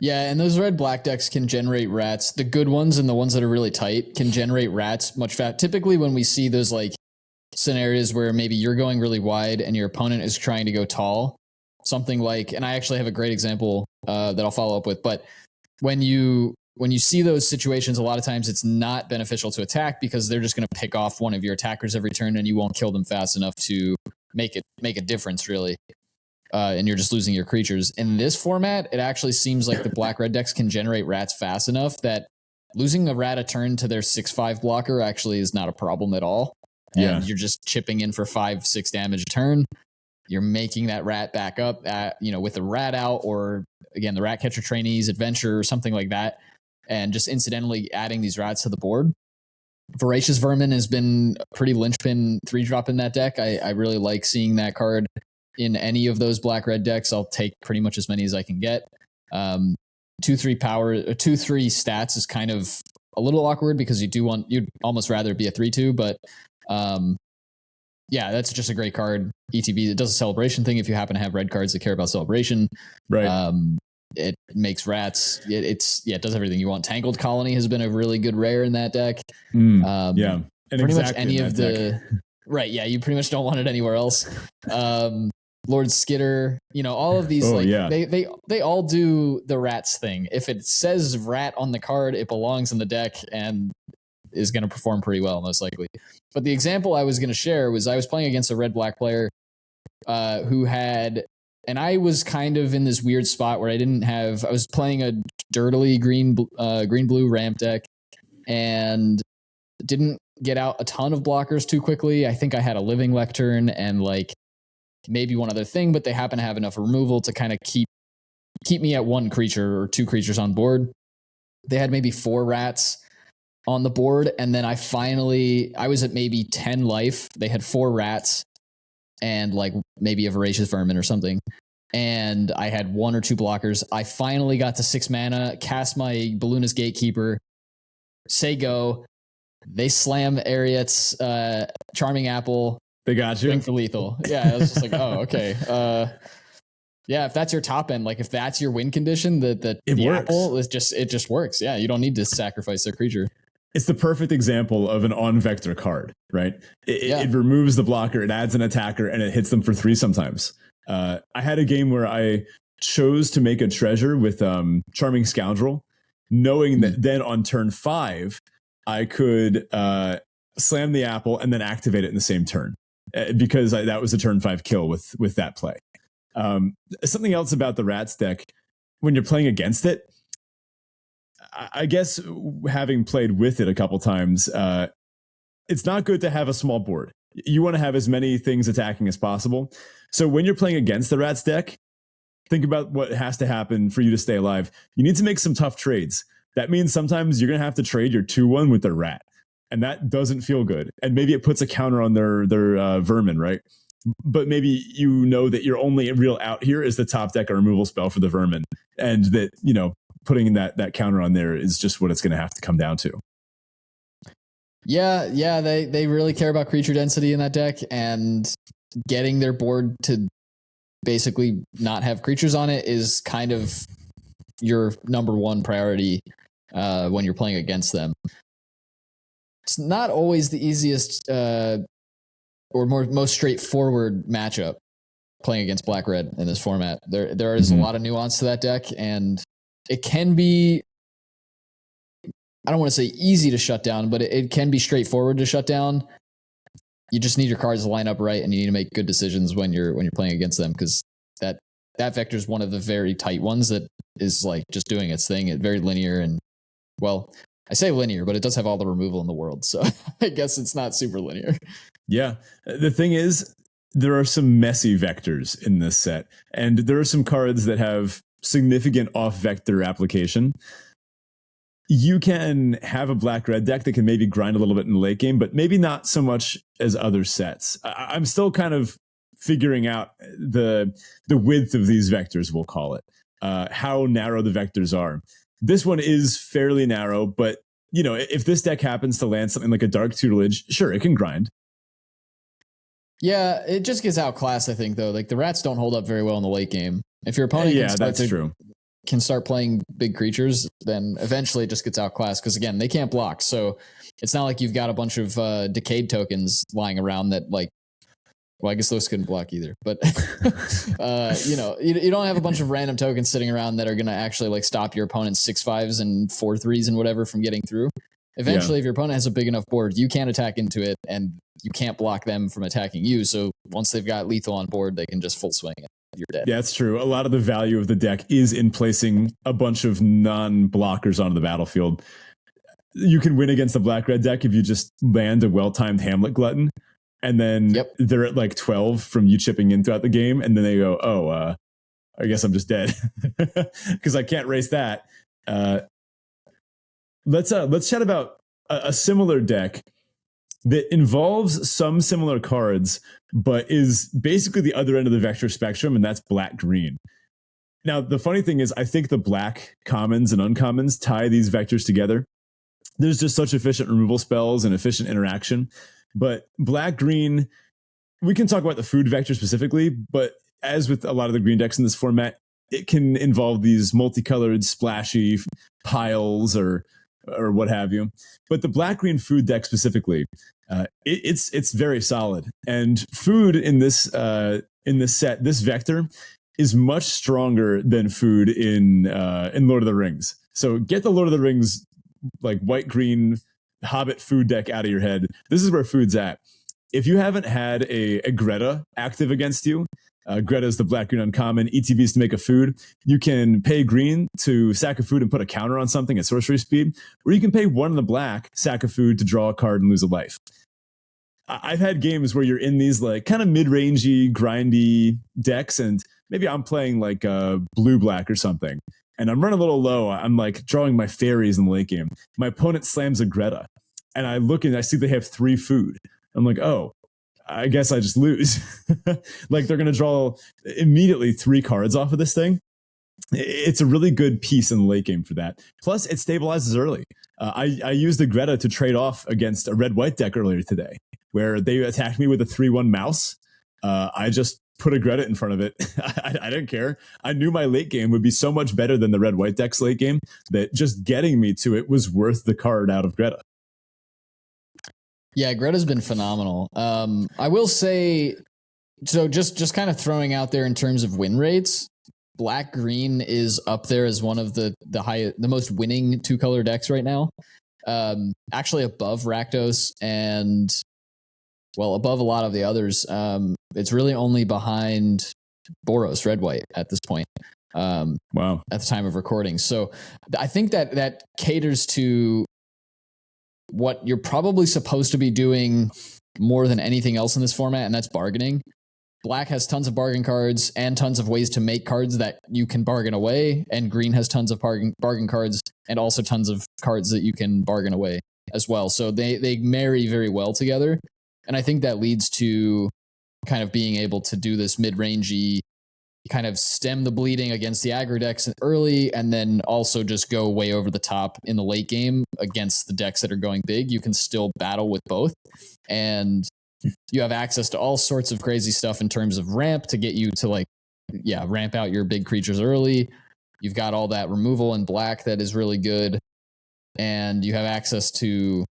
Yeah, and those red-black decks can generate rats. The good ones and the ones that are really tight can generate rats much faster. Typically when we see those like scenarios where maybe you're going really wide and your opponent is trying to go tall, something like, and I actually have a great example that I'll follow up with, but when you see those situations, a lot of times it's not beneficial to attack because they're just going to pick off one of your attackers every turn and you won't kill them fast enough to make a difference, really. And you're just losing your creatures. In this format, it actually seems like the black-red decks can generate rats fast enough that losing a rat a turn to their 6/5 blocker actually is not a problem at all. And you're just chipping in for 5-6 damage a turn. You're making that rat back up with a rat out, or again, the Ratcatcher Trainees adventure or something like that. And just incidentally adding these rats to the board. Voracious Vermin has been a pretty linchpin 3-drop in that deck. I really like seeing that card in any of those black-red decks. I'll take pretty much as many as I can get. 2/3 power, 2/3 stats is kind of a little awkward because you'd almost rather be a 3/2, but that's just a great card. ETB, it does a celebration thing if you happen to have red cards that care about celebration. Right. It makes rats. It does everything you want. Tangled Colony has been a really good rare in that deck. And pretty exactly much any of the deck. Right. Yeah, you pretty much don't want it anywhere else. Lord Skitter, all of these they all do the rats thing. If it says rat on the card, it belongs in the deck and is going to perform pretty well, most likely. But the example I was going to share was I was playing against a red-black player who had, and I was kind of in this weird spot where I was playing a dirtily green-blue ramp deck and didn't get out a ton of blockers too quickly. I think I had a living lectern and like maybe one other thing, but they happen to have enough removal to kind of keep me at 1 creature or 2 creatures on board. They had maybe 4 rats on the board, and then I was at maybe 10 life. They had 4 rats and like maybe a Voracious Vermin or something, and I had 1 or 2 blockers. I finally got to 6 mana, cast my Balloonist Gatekeeper, say go. They slam Ariet's Charming Apple. They got you. Going for lethal. Yeah, I was just like, oh, okay. Yeah, if that's your top end, like if that's your win condition, the works. apple is it just works. Yeah, you don't need to sacrifice their creature. It's the perfect example of an on vector card, right? It removes the blocker, it adds an attacker, and it hits them for 3 sometimes. I had a game where I chose to make a treasure with Charming Scoundrel, knowing that then on turn 5, I could slam the apple and then activate it in the same turn, because that was a turn 5 kill with that play. Something else about the Rats deck, when you're playing against it, I guess having played with it a couple times, it's not good to have a small board. You want to have as many things attacking as possible. So when you're playing against the Rats deck, think about what has to happen for you to stay alive. You need to make some tough trades. That means sometimes you're going to have to trade your 2/1 with their Rat, and that doesn't feel good. And maybe it puts a counter on their Vermin, right? But maybe you know that your only real out here is the top deck a removal spell for the Vermin, and that, you know, putting that counter on there is just what it's going to have to come down to. Yeah, they really care about creature density in that deck, and getting their board to basically not have creatures on it is kind of your number one priority when you're playing against them. It's not always the easiest or most straightforward matchup playing against black-red in this format. There is a lot of nuance to that deck, and it can be, I don't want to say easy to shut down, but it can be straightforward to shut down. You just need your cards to line up right, and you need to make good decisions when you're playing against them, because that vector is one of the very tight ones that is like just doing its thing. It's very linear, and, well, I say linear, but it does have all the removal in the world, so I guess it's not super linear. Yeah. The thing is, there are some messy vectors in this set, and there are some cards that have significant off-vector application. You can have a black-red deck that can maybe grind a little bit in the late game, but maybe not so much as other sets. I'm still kind of figuring out the width of these vectors, we'll call it, how narrow the vectors are. This one is fairly narrow, but, you know, if this deck happens to land something like a Dark Tutelage, sure, it can grind. Yeah, it just gets outclassed, I think, though. Like, the Rats don't hold up very well in the late game. If your opponent can start playing big creatures, then eventually it just gets outclassed, because, again, they can't block. So it's not like you've got a bunch of Decayed tokens lying around that, like, well, I guess those couldn't block either. But, you know, you don't have a bunch of random tokens sitting around that are going to actually, like, stop your opponent's 6/5s and 4/3s and whatever from getting through. Eventually, if your opponent has a big enough board, you can attack into it, and you can't block them from attacking you. So once they've got lethal on board, they can just full swing it. You're dead. Yeah, that's true. A lot of the value of the deck is in placing a bunch of non-blockers onto the battlefield. You can win against the black-red deck if you just land a well-timed Hamlet Glutton, and then they're at like 12 from you chipping in throughout the game, and then they go, oh, I guess I'm just dead because I can't race that. Let's chat about a similar deck that involves some similar cards, but is basically the other end of the vector spectrum, and that's black-green. Now, the funny thing is, I think the black commons and uncommons tie these vectors together. There's just such efficient removal spells and efficient interaction. But black-green, we can talk about the food vector specifically, but as with a lot of the green decks in this format, it can involve these multicolored, splashy piles or what have you. But the black-green food deck specifically, it's very solid. And food in this set, this vector, is much stronger than food in Lord of the Rings. So get the Lord of the Rings like white-green Hobbit food deck out of your head. This is where food's at. If you haven't had a Greta active against you, Greta is the black-green uncommon. ETBs to make a food. You can pay green to sack a food and put a counter on something at sorcery speed, or you can pay 1 in the black, sack a food to draw a card and lose a life. I've had games where you're in these like kind of mid-rangey, grindy decks, and maybe I'm playing like blue-black or something, and I'm running a little low. I'm like drawing my fairies in the late game. My opponent slams a Greta, and I look and I see they have 3 food. I'm like, oh, I guess I just lose. Like they're going to draw immediately 3 cards off of this thing. It's a really good piece in the late game for that. Plus, it stabilizes early. I used the Greta to trade off against a red-white deck earlier today, where they attacked me with a 3/1 mouse. I just put a Greta in front of it. I didn't care. I knew my late game would be so much better than the red white deck's late game that just getting me to it was worth the card out of Greta. Yeah, Greta's been phenomenal. I will say, so just kind of throwing out there in terms of win rates, black green is up there as one of the most winning 2-color decks right now. Actually above Rakdos and above a lot of the others. It's really only behind Boros red white at this point. Wow. At the time of recording. So I think that caters to what you're probably supposed to be doing more than anything else in this format, and that's bargaining. Black has tons of bargain cards and tons of ways to make cards that you can bargain away, and green has tons of bargain cards and also tons of cards that you can bargain away as well. So they marry very well together, and I think that leads to kind of being able to do this mid-rangey, kind of stem the bleeding against the aggro decks early, and then also just go way over the top in the late game against the decks that are going big. You can still battle with both, and you have access to all sorts of crazy stuff in terms of ramp to get you to ramp out your big creatures early. You've got all that removal in black that is really good, and you have access to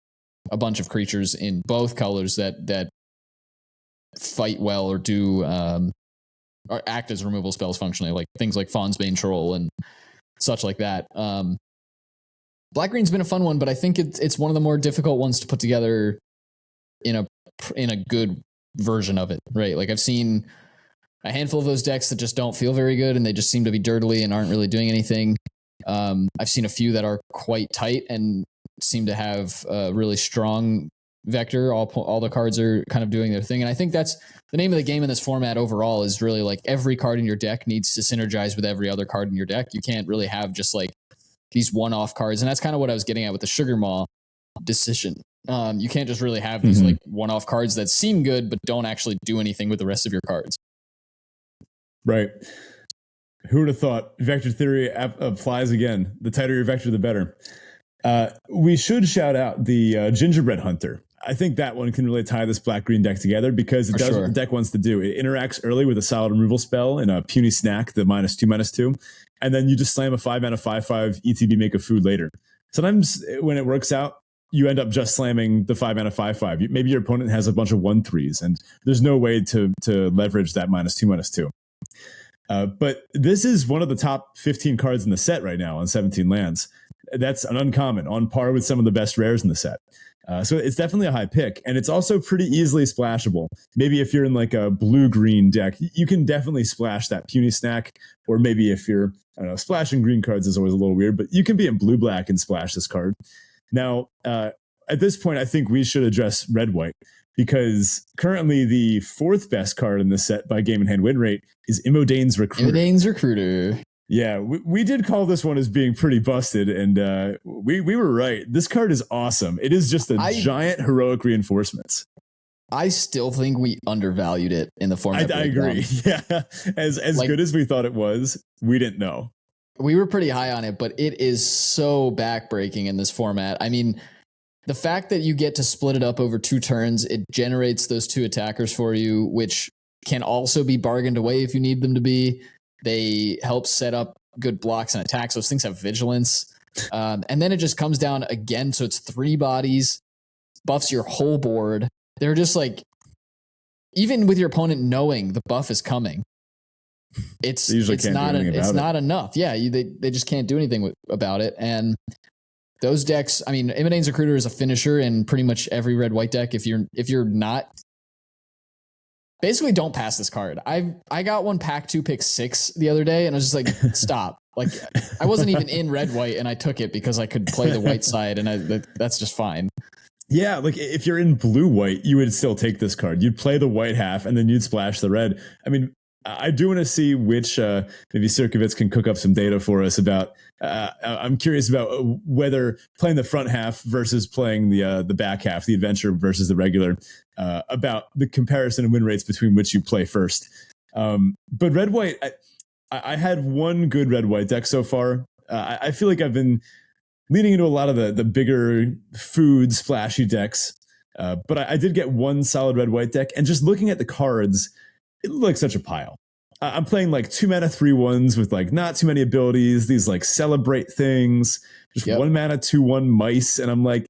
a bunch of creatures in both colors that fight well or do or act as removal spells functionally, like things like Fawn's Bane Troll and such like that. Black green's been a fun one, but I think it's one of the more difficult ones to put together in a good version of it, right? Like I've seen a handful of those decks that just don't feel very good and they just seem to be dirtily and aren't really doing anything. I've seen a few that are quite tight and seem to have a really strong vector. All the cards are kind of doing their thing. And I think that's the name of the game in this format overall, is really like every card in your deck needs to synergize with every other card in your deck. You can't really have just like these one-off cards. And that's kind of what I was getting at with the Sugar Maw decision. You can't just really have these like one-off cards that seem good, but don't actually do anything with the rest of your cards. Right. Who would have thought vector theory applies again? The tighter your vector, the better. We should shout out the Gingerbread Hunter. I think that one can really tie this black-green deck together because it does what the deck wants to do. It interacts early with a solid removal spell and a puny snack, the -2/-2, and then you just slam a 5-mana 5/5 ETB make a food later. Sometimes when it works out, you end up just slamming the 5-mana 5/5. Maybe your opponent has a bunch of 1/3s, and there's no way to leverage that -2/-2. But this is one of the top 15 cards in the set right now on 17 lands. That's an uncommon, on par with some of the best rares in the set. So it's definitely a high pick, and it's also pretty easily splashable. Maybe if you're in like a blue-green deck, you can definitely splash that puny snack, or maybe if you're, I don't know, splashing green cards is always a little weird, but you can be in blue-black and splash this card. Now, at this point, I think we should address red-white, because currently the 4th best card in the set by game in hand win rate is Imodane's Recruiter. Imodane's Recruiter. Yeah, we did call this one as being pretty busted, and we were right. This card is awesome. It is just a giant heroic reinforcements. I still think we undervalued it in the format. I agree. Yeah, as like, good as we thought it was, we didn't know. We were pretty high on it, but it is so backbreaking in this format. I mean, the fact that you get to split it up over 2 turns, it generates those 2 attackers for you, which can also be bargained away if you need them to be. They help set up good blocks and attacks. Those things have vigilance. And then it just comes down again. So it's 3 bodies, buffs your whole board. They're just like, even with your opponent knowing the buff is coming, it's not enough. Yeah, they just can't do anything about it. And those decks, I mean, Imodane's Recruiter is a finisher in pretty much every red-white deck. If you're not, basically don't pass this card. I got one pack 2 pick 6 the other day, and I was just like, stop. Like, I wasn't even in red-white, and I took it because I could play the white side, and that's just fine. Yeah, like if you're in blue-white, you would still take this card. You'd play the white half, and then you'd splash the red. I mean, I do want to see which maybe Sirkovitz can cook up some data for us about. I'm curious about whether playing the front half versus playing the back half, the adventure versus the regular, about the comparison and win rates between which you play first. But red white, I had one good red white deck so far. I feel like I've been leaning into a lot of the bigger food splashy decks, but I did get one solid red white deck, and just looking at the cards, it looks like such a pile. I'm playing like 2 mana 3/1s with like not too many abilities, these like celebrate things, just 1 mana 2/1 mice. And I'm like,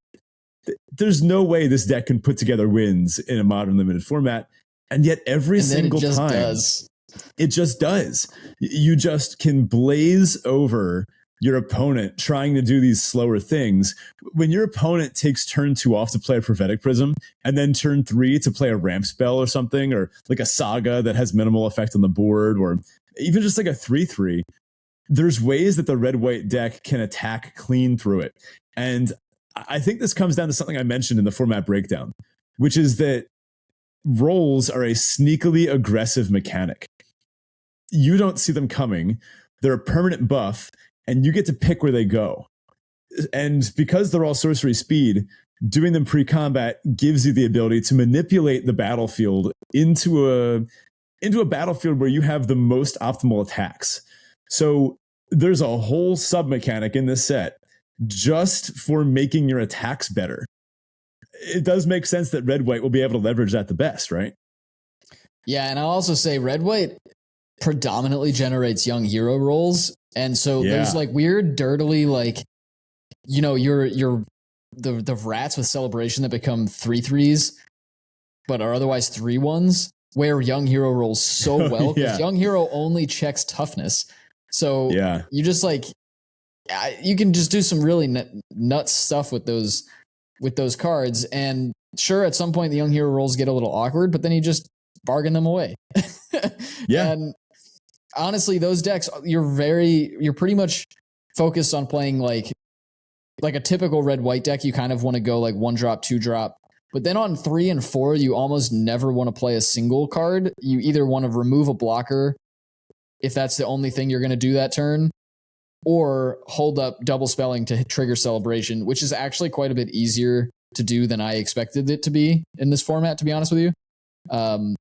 there's no way this deck can put together wins in a modern limited format. And yet every single time it just does. You just can blaze over your opponent trying to do these slower things. When your opponent takes turn 2 off to play a Prophetic Prism and then turn 3 to play a ramp spell or something, or like a Saga that has minimal effect on the board, or even just like a 3/3, there's ways that the red-white deck can attack clean through it. And I think this comes down to something I mentioned in the format breakdown, which is that rolls are a sneakily aggressive mechanic. You don't see them coming. They're a permanent buff, and you get to pick where they go. And because they're all sorcery speed, doing them pre-combat gives you the ability to manipulate the battlefield into a battlefield where you have the most optimal attacks. So there's a whole sub-mechanic in this set just for making your attacks better. It does make sense that red-white will be able to leverage that the best, right? Yeah, and I'll also say red-white predominantly generates young hero rolls. And so there's like weird, dirtily, like, you know, the rats with celebration that become 3/3s, but are otherwise 3/1s, where young hero rolls so well because young hero only checks toughness. So you just like, you can just do some really nuts stuff with those cards. And sure, at some point the young hero rolls get a little awkward, but then you just bargain them away. And honestly, those decks, you're pretty much focused on playing like a typical red-white deck. You kind of want to go like 1-drop, 2-drop. But then on 3 and 4, you almost never want to play a single card. You either want to remove a blocker if that's the only thing you're going to do that turn, or hold up double spelling to trigger celebration, which is actually quite a bit easier to do than I expected it to be in this format, to be honest with you. And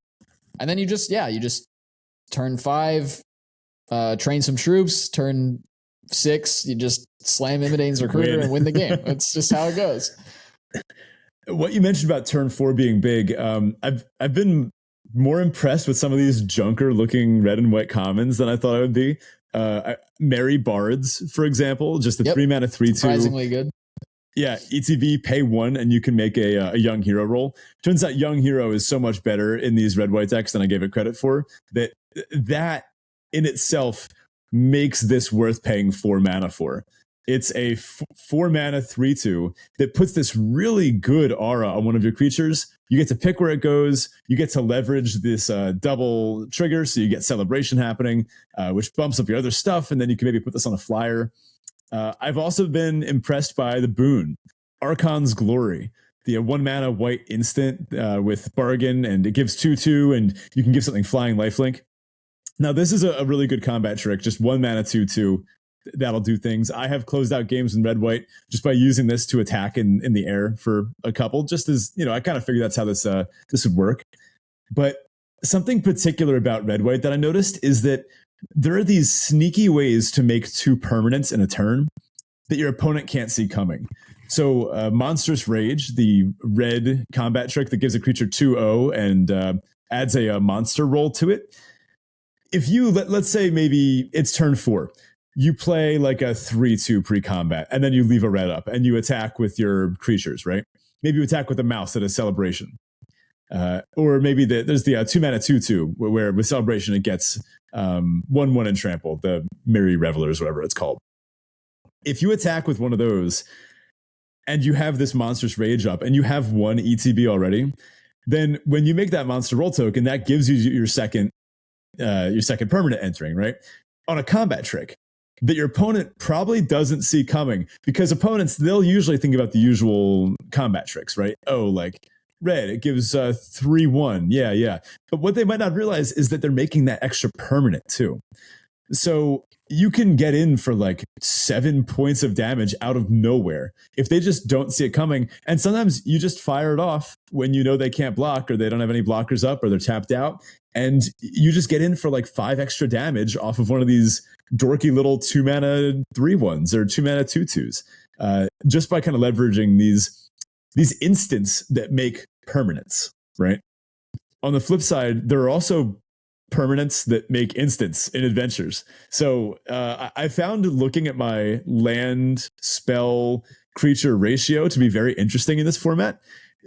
then you just turn 5, train some troops, turn 6, you just slam Imidane's Recruiter and win the game. That's just how it goes. What you mentioned about turn 4 being big, I've been more impressed with some of these junker looking red and white commons than I thought I would be. Merry Bards, for example, just the 3 mana 3/2. Surprisingly good. Yeah, ETB, pay 1 and you can make a young hero roll. Turns out young hero is so much better in these red white decks than I gave it credit for, that in itself makes this worth paying 4 mana for. It's a 4 mana 3/2 that puts this really good aura on one of your creatures. You get to pick where it goes. You get to leverage this double trigger, so you get celebration happening, which bumps up your other stuff, and then you can maybe put this on a flyer. I've also been impressed by the boon, Archon's Glory, the 1 mana white instant with bargain, and it gives 2/2, and you can give something flying lifelink. Now, this is a really good combat trick, just 1 mana 2/2. That'll do things. I have closed out games in red white just by using this to attack in the air for a couple, just as, you know, I kind of figured that's how this would work. But something particular about red white that I noticed is that there are these sneaky ways to make 2 permanents in a turn that your opponent can't see coming. So Monstrous Rage, the red combat trick that gives a creature 2/0 and adds a monster roll to it. If you, let's say maybe it's turn 4, you play like a 3/2 pre-combat, and then you leave a red up, and you attack with your creatures, right? Maybe you attack with a mouse at a celebration. Or maybe there's the 2 mana 2/2, where with celebration it gets 1/1 and trample, the Merry Revelers, whatever it's called. If you attack with one of those, and you have this Monstrous Rage up, and you have 1 ETB already, then when you make that monster roll token, that gives you your second permanent entering, right? On a combat trick that your opponent probably doesn't see coming, because opponents, they'll usually think about the usual combat tricks, right? Oh, like red, it gives 3/1. Yeah. But what they might not realize is that they're making that extra permanent too. So you can get in for like 7 points of damage out of nowhere if they just don't see it coming. And sometimes you just fire it off when you know they can't block, or they don't have any blockers up, or they're tapped out. And you just get in for like 5 extra damage off of one of these dorky little 2 mana 3/1s or 2 mana 2/2s, just by kind of leveraging these instants that make permanents, right? On the flip side, there are also permanents that make instants in adventures. So I found looking at my land spell creature ratio to be very interesting in this format.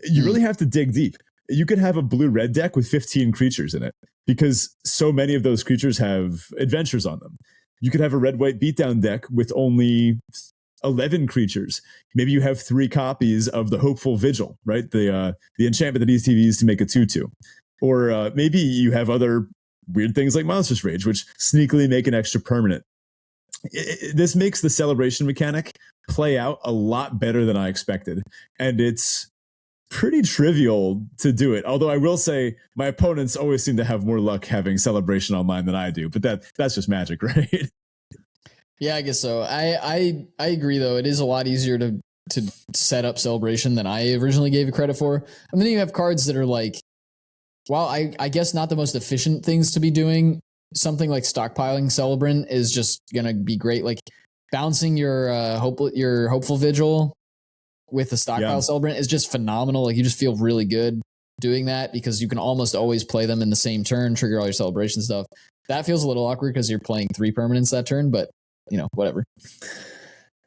You really have to dig deep. You could have a blue-red deck with 15 creatures in it because so many of those creatures have adventures on them. You could have a red-white beatdown deck with only 11 creatures. Maybe you have 3 copies of the Hopeful Vigil, right? The enchantment that ETVs to make a 2/2. Or maybe you have other weird things like Monstrous Rage, which sneakily make an extra permanent. This makes the celebration mechanic play out a lot better than I expected. And it's pretty trivial to do it. Although I will say my opponents always seem to have more luck having celebration online than I do. But that's just magic, right? Yeah, I guess so. I agree though. It is a lot easier to set up celebration than I originally gave it credit for. And then you have cards that are like, well, I guess not the most efficient things to be doing. Something like stockpiling Celebrant is just gonna be great. Like bouncing your Hopeful Vigil with the stockpile Celebrant is just phenomenal. Like you just feel really good doing that because you can almost always play them in the same turn, trigger all your celebration stuff. That feels a little awkward because you're playing 3 permanents that turn, but whatever.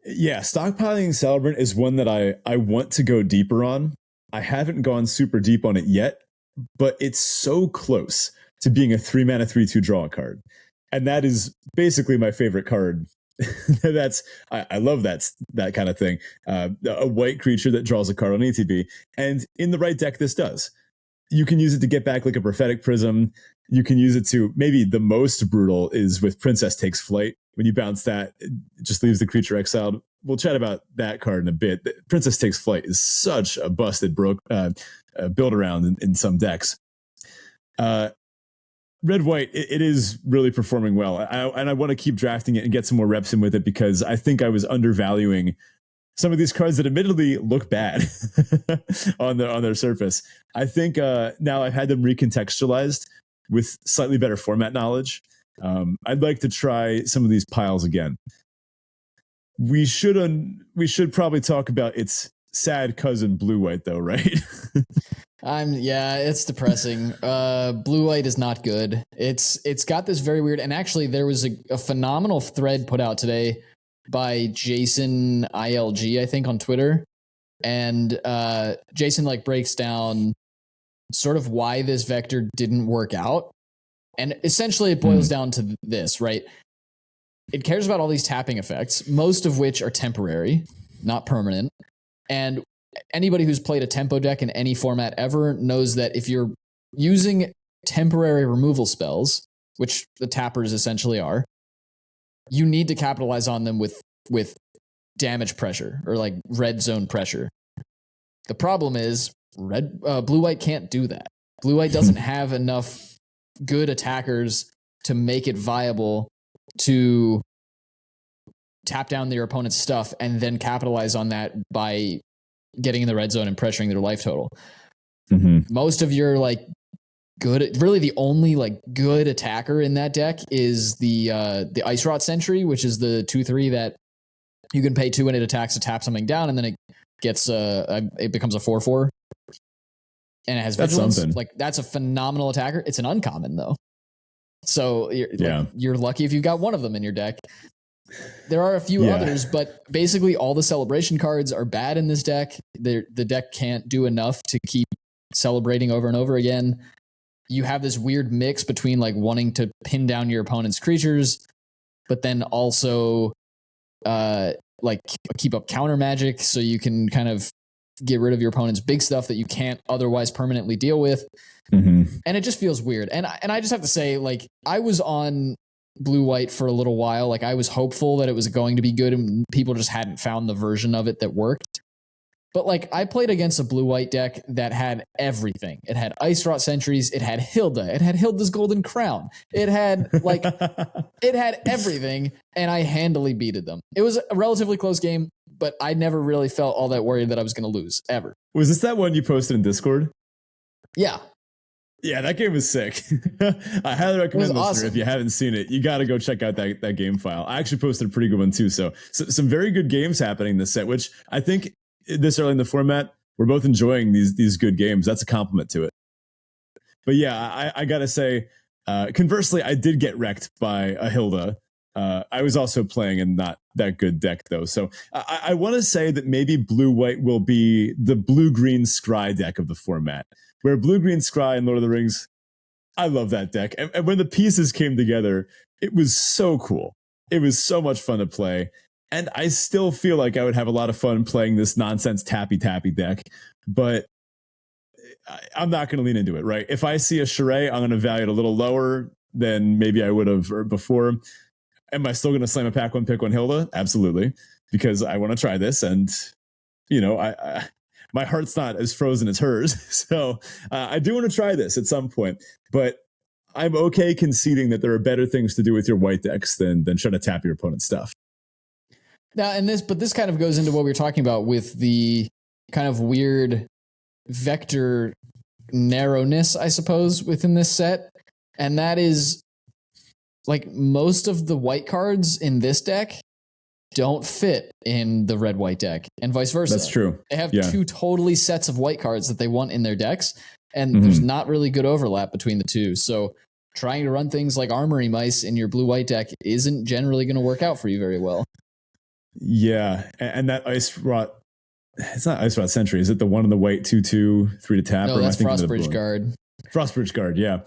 Yeah, stockpiling Celebrant is one that I want to go deeper on. I haven't gone super deep on it yet, but it's so close to being a 3-mana 3/2 draw card. And that is basically my favorite card. I love that kind of thing. A white creature that draws a card on ETB. And in the right deck, this does. You can use it to get back like a Prophetic Prism. You can use it to, maybe the most brutal is with Princess Takes Flight. When you bounce that, it just leaves the creature exiled. We'll chat about that card in a bit. Princess Takes Flight is such a busted build around in some decks. Red-white, it is really performing well. And I want to keep drafting it and get some more reps in with it because I think I was undervaluing some of these cards that admittedly look bad on their surface. I think now I've had them recontextualized with slightly better format knowledge. I'd like to try some of these piles again. We should probably talk about its sad cousin blue-white though, right? It's depressing. Blue-white is not good. It's got this very weird, and actually there was a phenomenal thread put out today by Jason ILG, I think, on Twitter. And Jason breaks down sort of why this vector didn't work out. And essentially it boils down to this, right? It cares about all these tapping effects, most of which are temporary, not permanent. And anybody who's played a tempo deck in any format ever knows that if you're using temporary removal spells, which the tappers essentially are, you need to capitalize on them with damage pressure or red zone pressure. The problem is blue-white can't do that. Blue-white doesn't have enough good attackers to make it viable to tap down their opponent's stuff and then capitalize on that by getting in the red zone and pressuring their life total. Most of your good, really the only good attacker in that deck is the Ice Rot Sentry, which is the 2/3 that you can pay 2 and it attacks to tap something down, and then it gets it becomes a 4/4, and it has vigilance. That's a phenomenal attacker. It's an uncommon though, so you're lucky if you've got one of them in your deck. There are a few others, but basically all the celebration cards are bad in this deck. The deck can't do enough to keep celebrating over and over again. You have this weird mix between wanting to pin down your opponent's creatures, but then also keep up counter magic so you can kind of get rid of your opponent's big stuff that you can't otherwise permanently deal with. And it just feels weird. And I just have to say, I was on blue-white for a little while. I was hopeful that it was going to be good and people just hadn't found the version of it that worked. But I played against a blue-white deck that had everything. It had Ice Rot Sentries. It had Hilda. It had Hilda's Golden Crown. It had it had everything, and I handily beated them. It was a relatively close game, but I never really felt all that worried that I was going to lose ever. Was this that one you posted in Discord? Yeah. Yeah, that game was sick. I highly recommend listener, if you haven't seen it, you got to go check out that game file. I actually posted a pretty good one too. So some very good games happening this set, which I think this early in the format, we're both enjoying these good games. That's a compliment to it. But yeah, I got to say, Conversely, I did get wrecked by a Hilda. I was also playing in not that good deck, though. So I want to say that maybe blue-white will be the blue-green scry deck of the format, where blue-green scry in Lord of the Rings, I love that deck. And when the pieces came together, it was so cool. It was so much fun to play. And I still feel like I would have a lot of fun playing this nonsense tappy deck. But I'm not going to lean into it, right? If I see a Charade, I'm going to value it a little lower than maybe I would have before. Am I still going to slam a pack one, pick one Hilda? Absolutely, because I want to try this, and I my heart's not as frozen as hers, so I do want to try this at some point. But I'm okay conceding that there are better things to do with your white decks than try to tap your opponent's stuff. Now, this kind of goes into what we were talking about with the kind of weird vector narrowness, I suppose, within this set. And that is, like, most of the white cards in this deck don't fit in the red-white deck, and vice versa. That's true. They have two totally sets of white cards that they want in their decks, and there's not really good overlap between the two. So trying to run things like Armory Mice in your blue-white deck isn't generally going to work out for you very well. Yeah, and that Ice Rot, it's not Ice Rot Sentry. Is it the one in the white 2/2 3 to tap? No, that's Frostbridge Guard. Frostbridge Guard, yeah.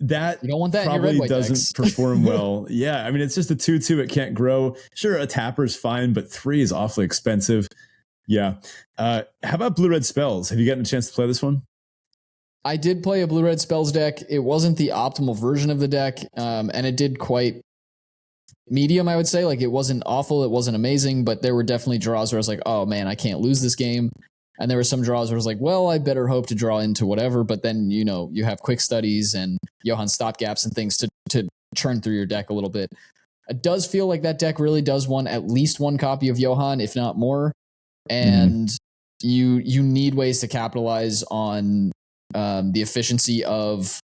That you don't want that probably in your doesn't perform well. Yeah, I mean, it's just a 2/2. It can't grow. Sure, a tapper's fine, but 3 is awfully expensive. Yeah. How about blue-red spells? Have you gotten a chance to play this one? I did play a blue-red spells deck. It wasn't the optimal version of the deck, and it did quite medium, I would say. Like, it wasn't awful, it wasn't amazing, but there were definitely draws where I was like, oh man, I can't lose this game. And there were some draws where I was like, well, I better hope to draw into whatever. But then, you have quick studies and Johann stopgaps and things to churn through your deck a little bit. It does feel like that deck really does want at least one copy of Johann, if not more. And you need ways to capitalize on the efficiency of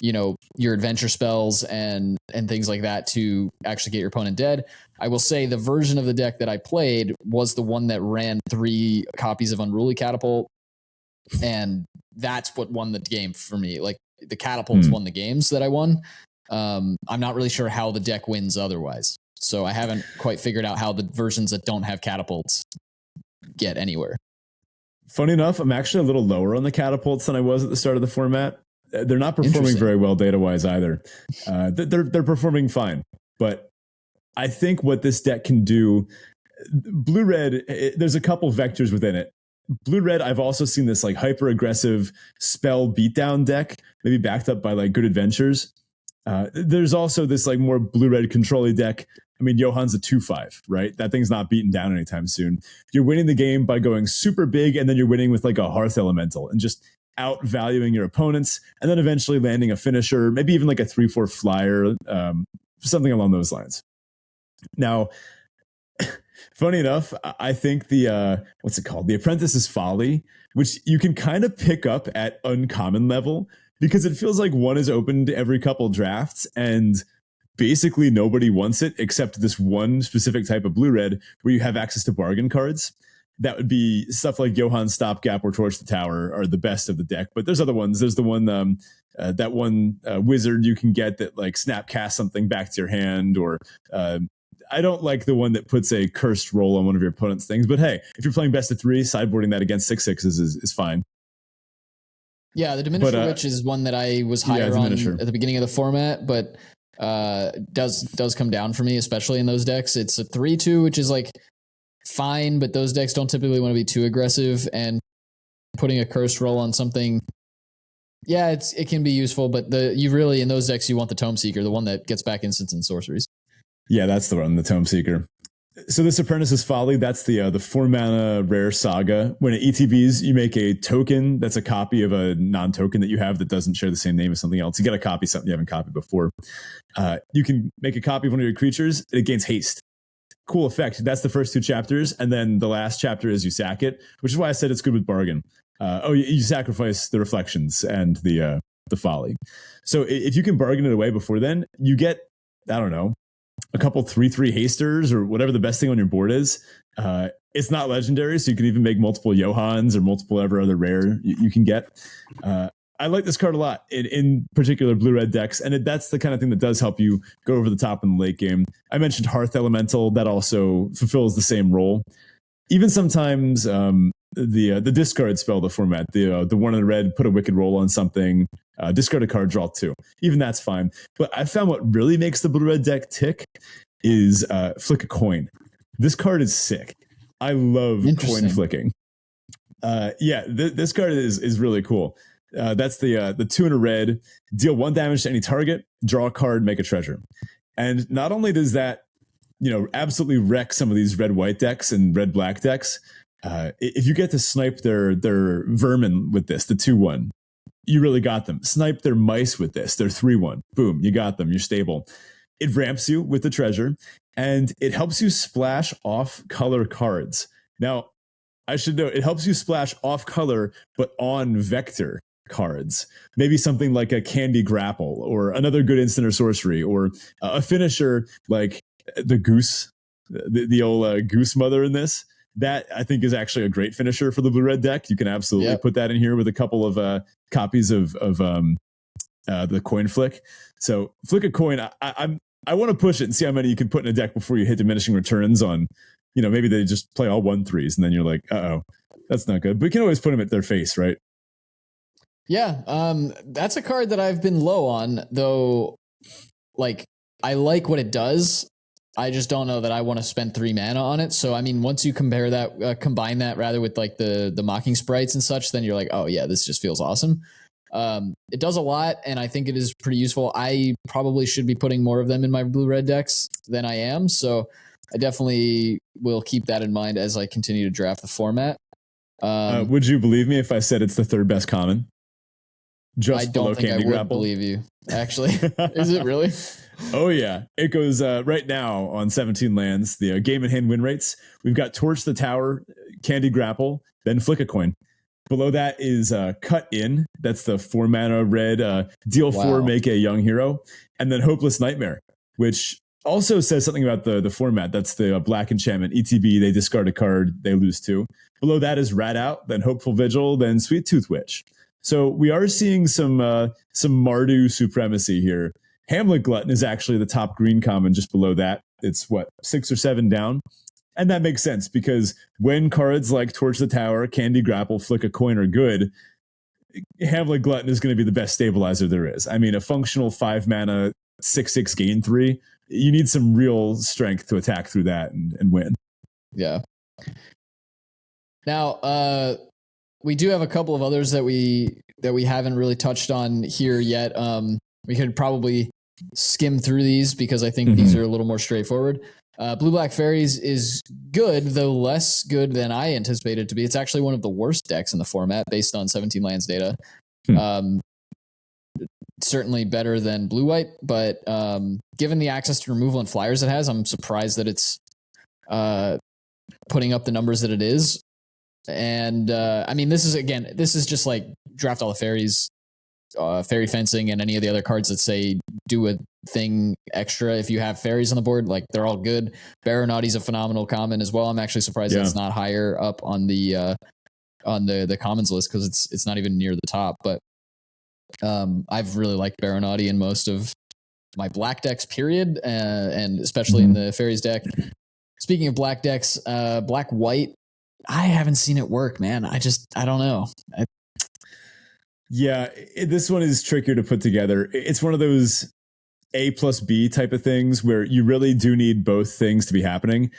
your adventure spells and things like that to actually get your opponent dead. I will say the version of the deck that I played was the one that ran 3 copies of Unruly Catapult, and that's what won the game for me. Like, the catapults won the games that I won. I'm not really sure how the deck wins otherwise, so I haven't quite figured out how the versions that don't have catapults get anywhere. Funny enough, I'm actually a little lower on the catapults than I was at the start of the format. They're not performing very well data-wise either. They're performing fine, but I think what this deck can do, blue-red, there's a couple vectors within it. Blue-red, I've also seen this like hyper-aggressive spell beatdown deck, maybe backed up by like good adventures. There's also this like more blue-red control-y deck. I mean, Johann's a 2/5, right? That thing's not beaten down anytime soon. You're winning the game by going super big, and then you're winning with like a Hearth Elemental and just outvaluing your opponents, and then eventually landing a finisher, maybe even like a 3/4 flyer, something along those lines. Now, funny enough, I think the what's it called? The Apprentice's Folly, which you can kind of pick up at uncommon level, because it feels like one is opened every couple drafts, and basically nobody wants it except this one specific type of blue-red where you have access to bargain cards. That would be stuff like Johann's Stopgap or Torch the Tower are the best of the deck. But there's other ones. There's the one, that one wizard you can get that like snap cast something back to your hand. Or I don't like the one that puts a cursed roll on one of your opponent's things. But hey, if you're playing best of 3, sideboarding that against 6/6s is fine. Yeah, the Diminisher Witch is one that I was higher on at the beginning of the format, but does come down for me, especially in those decks. It's a 3/2, which is like fine, but those decks don't typically want to be too aggressive, and putting a curse roll on something, yeah, it can be useful, but you really, in those decks, you want the Tome Seeker, the one that gets back instants and sorceries. Yeah, that's the one, the Tome Seeker. So this Apprentice's Folly, that's the 4-mana rare saga. When it ETBs, you make a token that's a copy of a non-token that you have that doesn't share the same name as something else. You get a copy of something you haven't copied before. You can make a copy of one of your creatures, and it gains haste. Cool effect. That's the first 2 chapters, and then the last chapter is you sack it, which is why I said it's good with bargain. You sacrifice the reflections and the folly. So if you can bargain it away before then, you get, I don't know, a couple 3/3 hasters or whatever the best thing on your board is. It's not legendary, so you can even make multiple Johanns or multiple ever other rare you can get. I like this card a lot in particular blue-red decks, and that's the kind of thing that does help you go over the top in the late game. I mentioned Hearth Elemental, that also fulfills the same role. Even sometimes the discard spell, the format, the one in the red, put a wicked roll on something, discard a card, draw 2. Even that's fine. But I found what really makes the blue-red deck tick is Flick a Coin. This card is sick. I love coin flicking. This card is really cool. That's the 2 in a red, deal 1 damage to any target, draw a card, make a treasure. And not only does that, absolutely wreck some of these red-white decks and red-black decks, if you get to snipe their vermin with this, the 2/1, you really got them. Snipe their mice with this, their 3/1, boom, you got them, you're stable. It ramps you with the treasure, and it helps you splash off-color cards. Now, I should note, it helps you splash off-color, but on vector cards. Maybe something like a Candy Grapple, or another good instant or sorcery, or a finisher like the Goose, the old Goose Mother in this. That, I think, is actually a great finisher for the blue-red deck. You can absolutely put that in here with a couple of copies of the Coin Flick. So Flick a Coin, I want to push it and see how many you can put in a deck before you hit diminishing returns on, maybe they just play all 1/3s, and then you're like, uh-oh, that's not good. But you can always put them at their face, right? Yeah, that's a card that I've been low on, though. Like, I like what it does. I just don't know that I want to spend 3 mana on it. So, I mean, once you combine that rather with like the mocking sprites and such, then you're like, oh yeah, this just feels awesome. It does a lot, and I think it is pretty useful. I probably should be putting more of them in my blue-red decks than I am. So I definitely will keep that in mind as I continue to draft the format. Would you believe me if I said it's the 3rd best common? I don't think I would believe you, actually. Is it really? Oh, yeah. It goes right now on 17 lands, the game in hand win rates. We've got Torch the Tower, Candy Grapple, then Flick a Coin. Below that is Cut In. That's the 4 mana red, deal 4, make a young hero. And then Hopeless Nightmare, which also says something about the format. That's the black enchantment. ETB, they discard a card, they lose 2. Below that is Rat Out, then Hopeful Vigil, then Sweet Tooth Witch. So we are seeing some Mardu supremacy here. Hamlet Glutton is actually the top green common just below that. It's 6 or 7 down. And that makes sense because when cards like Torch the Tower, Candy Grapple, Flick a Coin are good, Hamlet Glutton is going to be the best stabilizer there is. I mean, a functional 5 mana, 6/6 gain 3, you need some real strength to attack through that and win. Yeah. Now, we do have a couple of others that we haven't really touched on here yet. We could probably skim through these because I think these are a little more straightforward. Blue-Black Fairies is good, though less good than I anticipated it to be. It's actually one of the worst decks in the format based on 17 lands data. Certainly better than Blue-White, but given the access to removal and flyers it has, I'm surprised that it's putting up the numbers that it is. And I mean, this is just like draft all the fairies, fairy fencing, and any of the other cards that say do a thing extra if you have fairies on the board. Like, they're all good. Baronati's a phenomenal common as well. I'm actually surprised that it's not higher up on the commons list because it's not even near the top. But I've really liked Baronati in most of my black decks, period, and especially in the fairies deck. Speaking of black decks, black white, I haven't seen it work, man. I don't know. This one is trickier to put together. It's one of those A plus B type of things where you really do need both things to be happening.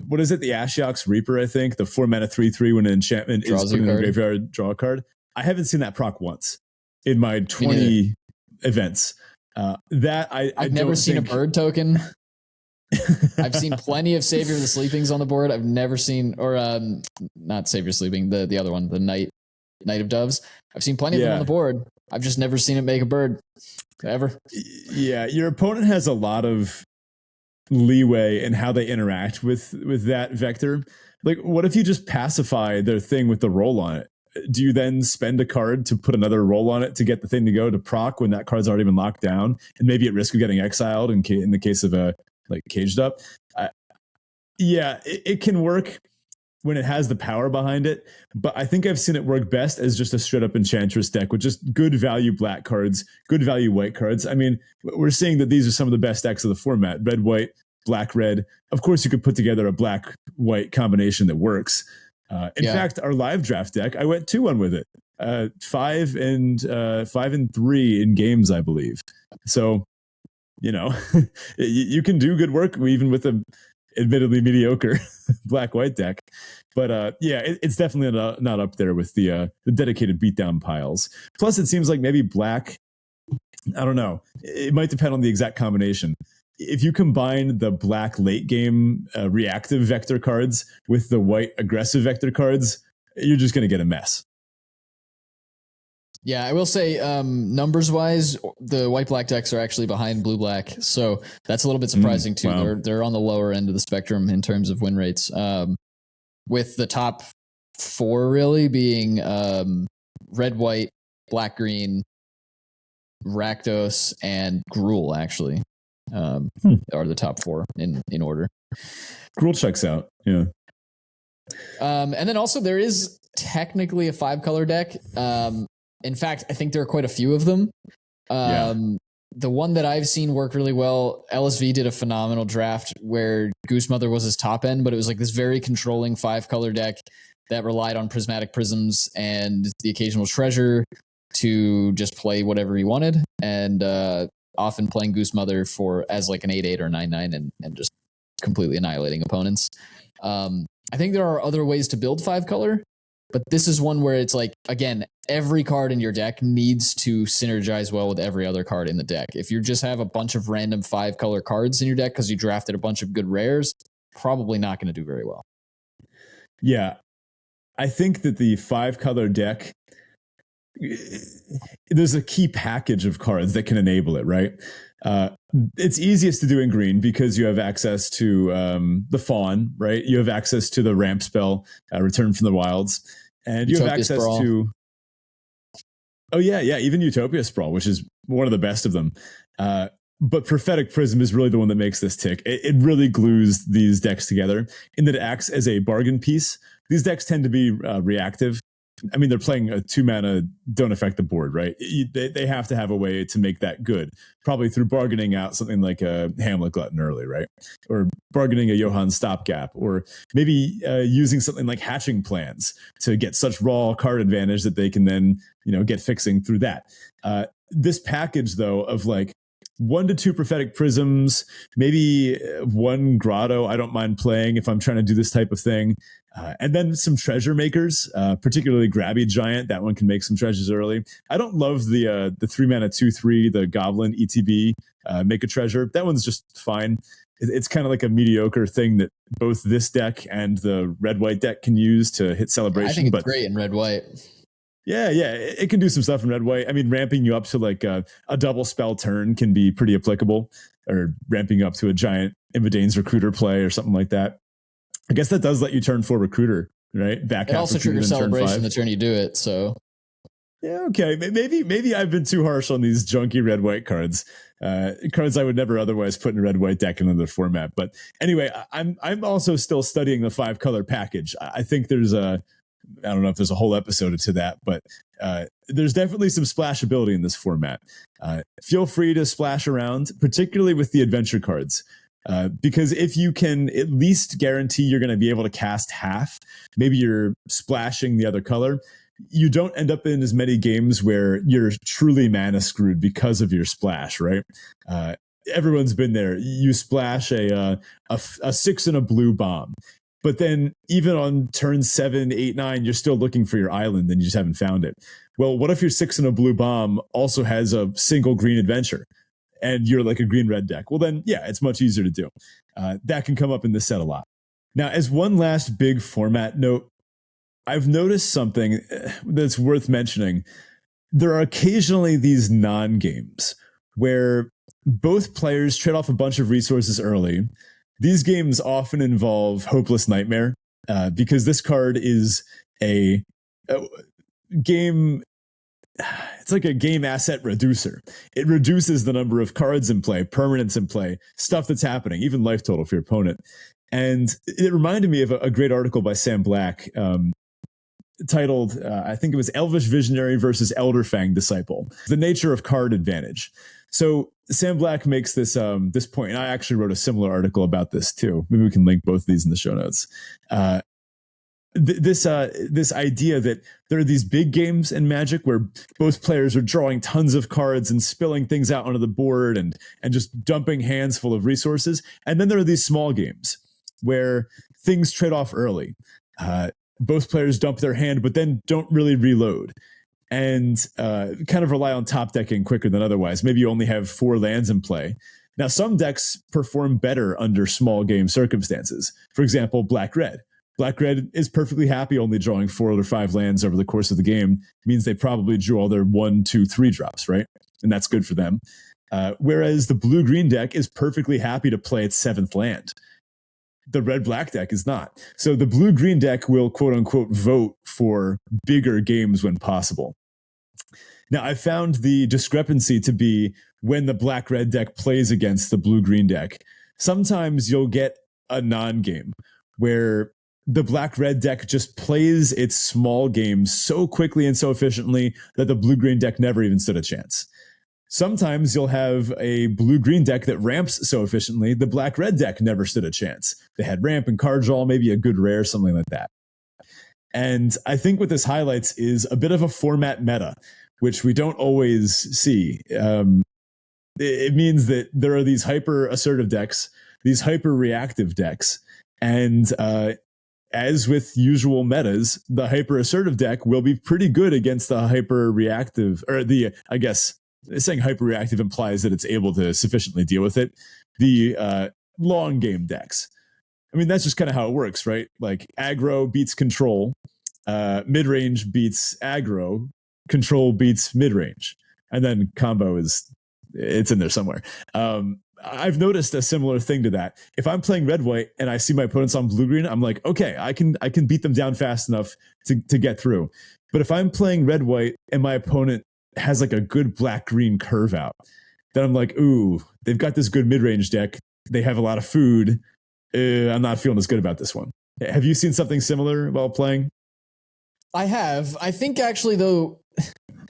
What is it? The Ashiok's Reaper, I think. The 4 mana 3/3 when an enchantment is put in the graveyard, draw a card. I haven't seen that proc once in my 20 events. I've never seen a bird token. I've seen plenty of Savior of the Sleepings on the board. I've never seen, or not Savior Sleeping, the other one, the Night of Doves. I've seen plenty of them on the board. I've just never seen it make a bird ever. Yeah, your opponent has a lot of leeway in how they interact with that vector. Like, what if you just pacify their thing with the roll on it? Do you then spend a card to put another roll on it to get the thing to go to proc when that card's already been locked down and maybe at risk of getting exiled in the case of a like caged up? It can work. when it has the power behind it. But I think I've seen it work best as just a straight up Enchantress deck with just good value black cards, good value white cards. I mean, we're seeing that these are some of the best decks of the format: red, white, black, red. Of course, you could put together a black white combination that works. In fact, our live draft deck, I went 2-1 with it. 5-3 in games, I believe. So, you can do good work even with a admittedly mediocre black white deck. But it's definitely not up there with the dedicated beatdown piles. Plus, it seems like maybe black, I don't know, it might depend on the exact combination. If you combine the black late game reactive vector cards with the white aggressive vector cards, you're just going to get a mess. Yeah, I will say, numbers wise, the white black decks are actually behind blue black, so that's a little bit surprising too. Wow. They're on the lower end of the spectrum in terms of win rates, with the top 4 really being red, white, black, green, Rakdos, and Gruul. Actually, are the top 4 in order. Gruul checks out, yeah. And then also there is technically a 5-color deck. In fact, I think there are quite a few of them. The one that I've seen work really well, LSV did a phenomenal draft where Goose Mother was his top end, but it was like this very controlling 5-color deck that relied on prismatic prisms and the occasional treasure to just play whatever he wanted, and often playing Goose Mother as like an 8/8 or 9/9 and just completely annihilating opponents. I think there are other ways to build 5-color. But this is one where it's like, again, every card in your deck needs to synergize well with every other card in the deck. If you just have a bunch of random 5-color cards in your deck because you drafted a bunch of good rares, probably not going to do very well. Yeah. I think that the 5-color deck, there's a key package of cards that can enable it, right? It's easiest to do in green because you have access to the Fawn, right? You have access to the ramp spell, Return from the Wilds, and you have access to... Oh, yeah, even Utopia Sprawl, which is one of the best of them. But Prophetic Prism is really the one that makes this tick. It really glues these decks together in that it acts as a bargain piece. These decks tend to be reactive. I mean, they're playing a 2-mana, don't affect the board, right? They have to have a way to make that good, probably through bargaining out something like a Hamlet Glutton early, right? Or bargaining a Johann Stopgap, or maybe using something like Hatching Plans to get such raw card advantage that they can then, get fixing through that. This package, though, of like 1 to 2 Prophetic Prisms, maybe 1 Grotto, I don't mind playing if I'm trying to do this type of thing. And then some treasure makers, particularly Grabby Giant. That one can make some treasures early. I don't love the 3-mana 2/3, the Goblin ETB, make a treasure. That one's just fine. It's kind of like a mediocre thing that both this deck and the red-white deck can use to hit Celebration. I think it's great in red-white. Yeah, it can do some stuff in red-white. I mean, ramping you up to like a double spell turn can be pretty applicable, or ramping up to a giant Invadane's Recruiter play or something like that. I guess that does let you turn 4 Recruiter, right? Back it half also Recruiter, triggers Celebration turn 5. the turn you do it, so... Yeah, okay. Maybe I've been too harsh on these junky red-white cards. Cards I would never otherwise put in a red-white deck in another format. But anyway, I'm also still studying the 5-color package. I think there's I don't know if there's a whole episode to that, but there's definitely some splashability in this format. Feel free to splash around, particularly with the adventure cards. Because if you can at least guarantee you're going to be able to cast half, maybe you're splashing the other color, you don't end up in as many games where you're truly mana screwed because of your splash, right? Everyone's been there. You splash a 6 and a blue bomb. But then even on turn 7, 8, 9, you're still looking for your island and you just haven't found it. Well, what if your 6 and a blue bomb also has a single green adventure and you're like a green-red deck? Well, then, yeah, it's much easier to do. That can come up in this set a lot. Now, as one last big format note, I've noticed something that's worth mentioning. There are occasionally these non-games where both players trade off a bunch of resources early. These games often involve Hopeless Nightmare because this card is a game. It's like a game asset reducer. It reduces the number of cards in play, permanents in play, stuff that's happening, even life total for your opponent. And it reminded me of a great article by Sam Black, titled, I think it was Elvish Visionary versus Elderfang Disciple, The Nature of Card Advantage. So Sam Black makes this point, and I actually wrote a similar article about this too. Maybe we can link both of these in the show notes. This idea that there are these big games in Magic where both players are drawing tons of cards and spilling things out onto the board and just dumping hands full of resources. And then there are these small games where things trade off early. Both players dump their hand, but then don't really reload and kind of rely on top decking quicker than otherwise. Maybe you only have 4 lands in play. Now, some decks perform better under small game circumstances. For example, Black-Red. Black-Red is perfectly happy only drawing 4 or 5 lands over the course of the game. It means they probably drew all their 1, 2, 3 drops, right? And that's good for them. Whereas the Blue-Green deck is perfectly happy to play its 7th land. The Red-Black deck is not. So the Blue-Green deck will, quote-unquote, vote for bigger games when possible. Now, I found the discrepancy to be when the Black-Red deck plays against the Blue-Green deck. Sometimes you'll get a non-game where the Black-Red deck just plays its small games so quickly and so efficiently that the Blue-Green deck never even stood a chance. Sometimes you'll have a Blue-Green deck that ramps so efficiently, the Black-Red deck never stood a chance. They had ramp and card draw, maybe a good rare, something like that. And I think what this highlights is a bit of a format meta, which we don't always see. It means that there are these hyper-assertive decks, these hyper-reactive decks, and as with usual metas, the hyper-assertive deck will be pretty good against the hyper-reactive, or I guess, saying hyper-reactive implies that it's able to sufficiently deal with it. The long game decks. I mean, that's just kind of how it works, right? Like aggro beats control, mid-range beats aggro, control beats mid-range, and then combo it's in there somewhere. I've noticed a similar thing to that. If I'm playing red-white and I see my opponents on blue-green, I'm like, okay, I can beat them down fast enough to get through. But if I'm playing red-white and my opponent has like a good black-green curve out, then I'm like, ooh, they've got this good mid-range deck. They have a lot of food. I'm not feeling as good about this one. Have you seen something similar while playing? I have. I think actually though,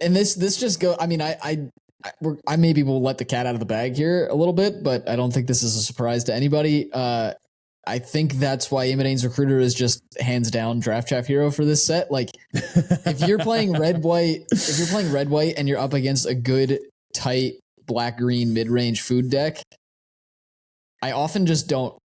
and this just go. I mean, I maybe will let the cat out of the bag here a little bit, but I don't think this is a surprise to anybody. I think that's why Imidane's Recruiter is just hands down Draft Chaff hero for this set. Like, if you're playing red white and you're up against a good tight black green mid range food deck, I often just don't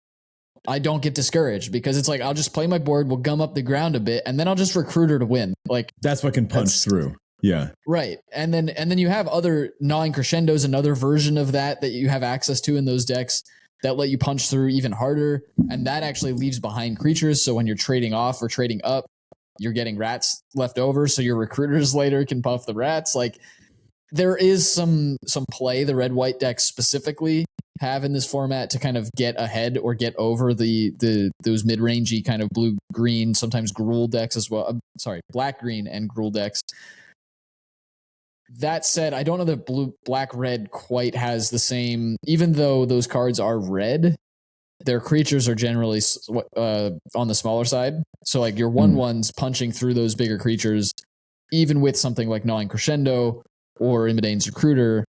get discouraged because it's like I'll just play my board, we'll gum up the ground a bit, and then I'll just Recruiter to win. Like that's what can punch through. Yeah. Right. And then you have other gnawing crescendos, another version of that you have access to in those decks that let you punch through even harder. And that actually leaves behind creatures. So when you're trading off or trading up, you're getting rats left over. So your recruiters later can buff the rats. Like there is some play the red white decks specifically have in this format to kind of get ahead or get over those mid-rangey kind of blue green, sometimes Gruul decks as well. Black green and Gruul decks. That said, I don't know that black red quite has the same, even though those cards are red, their creatures are generally on the smaller side. So like your 1/1s punching through those bigger creatures, even with something like Gnawing Crescendo or Imidane's Recruiter,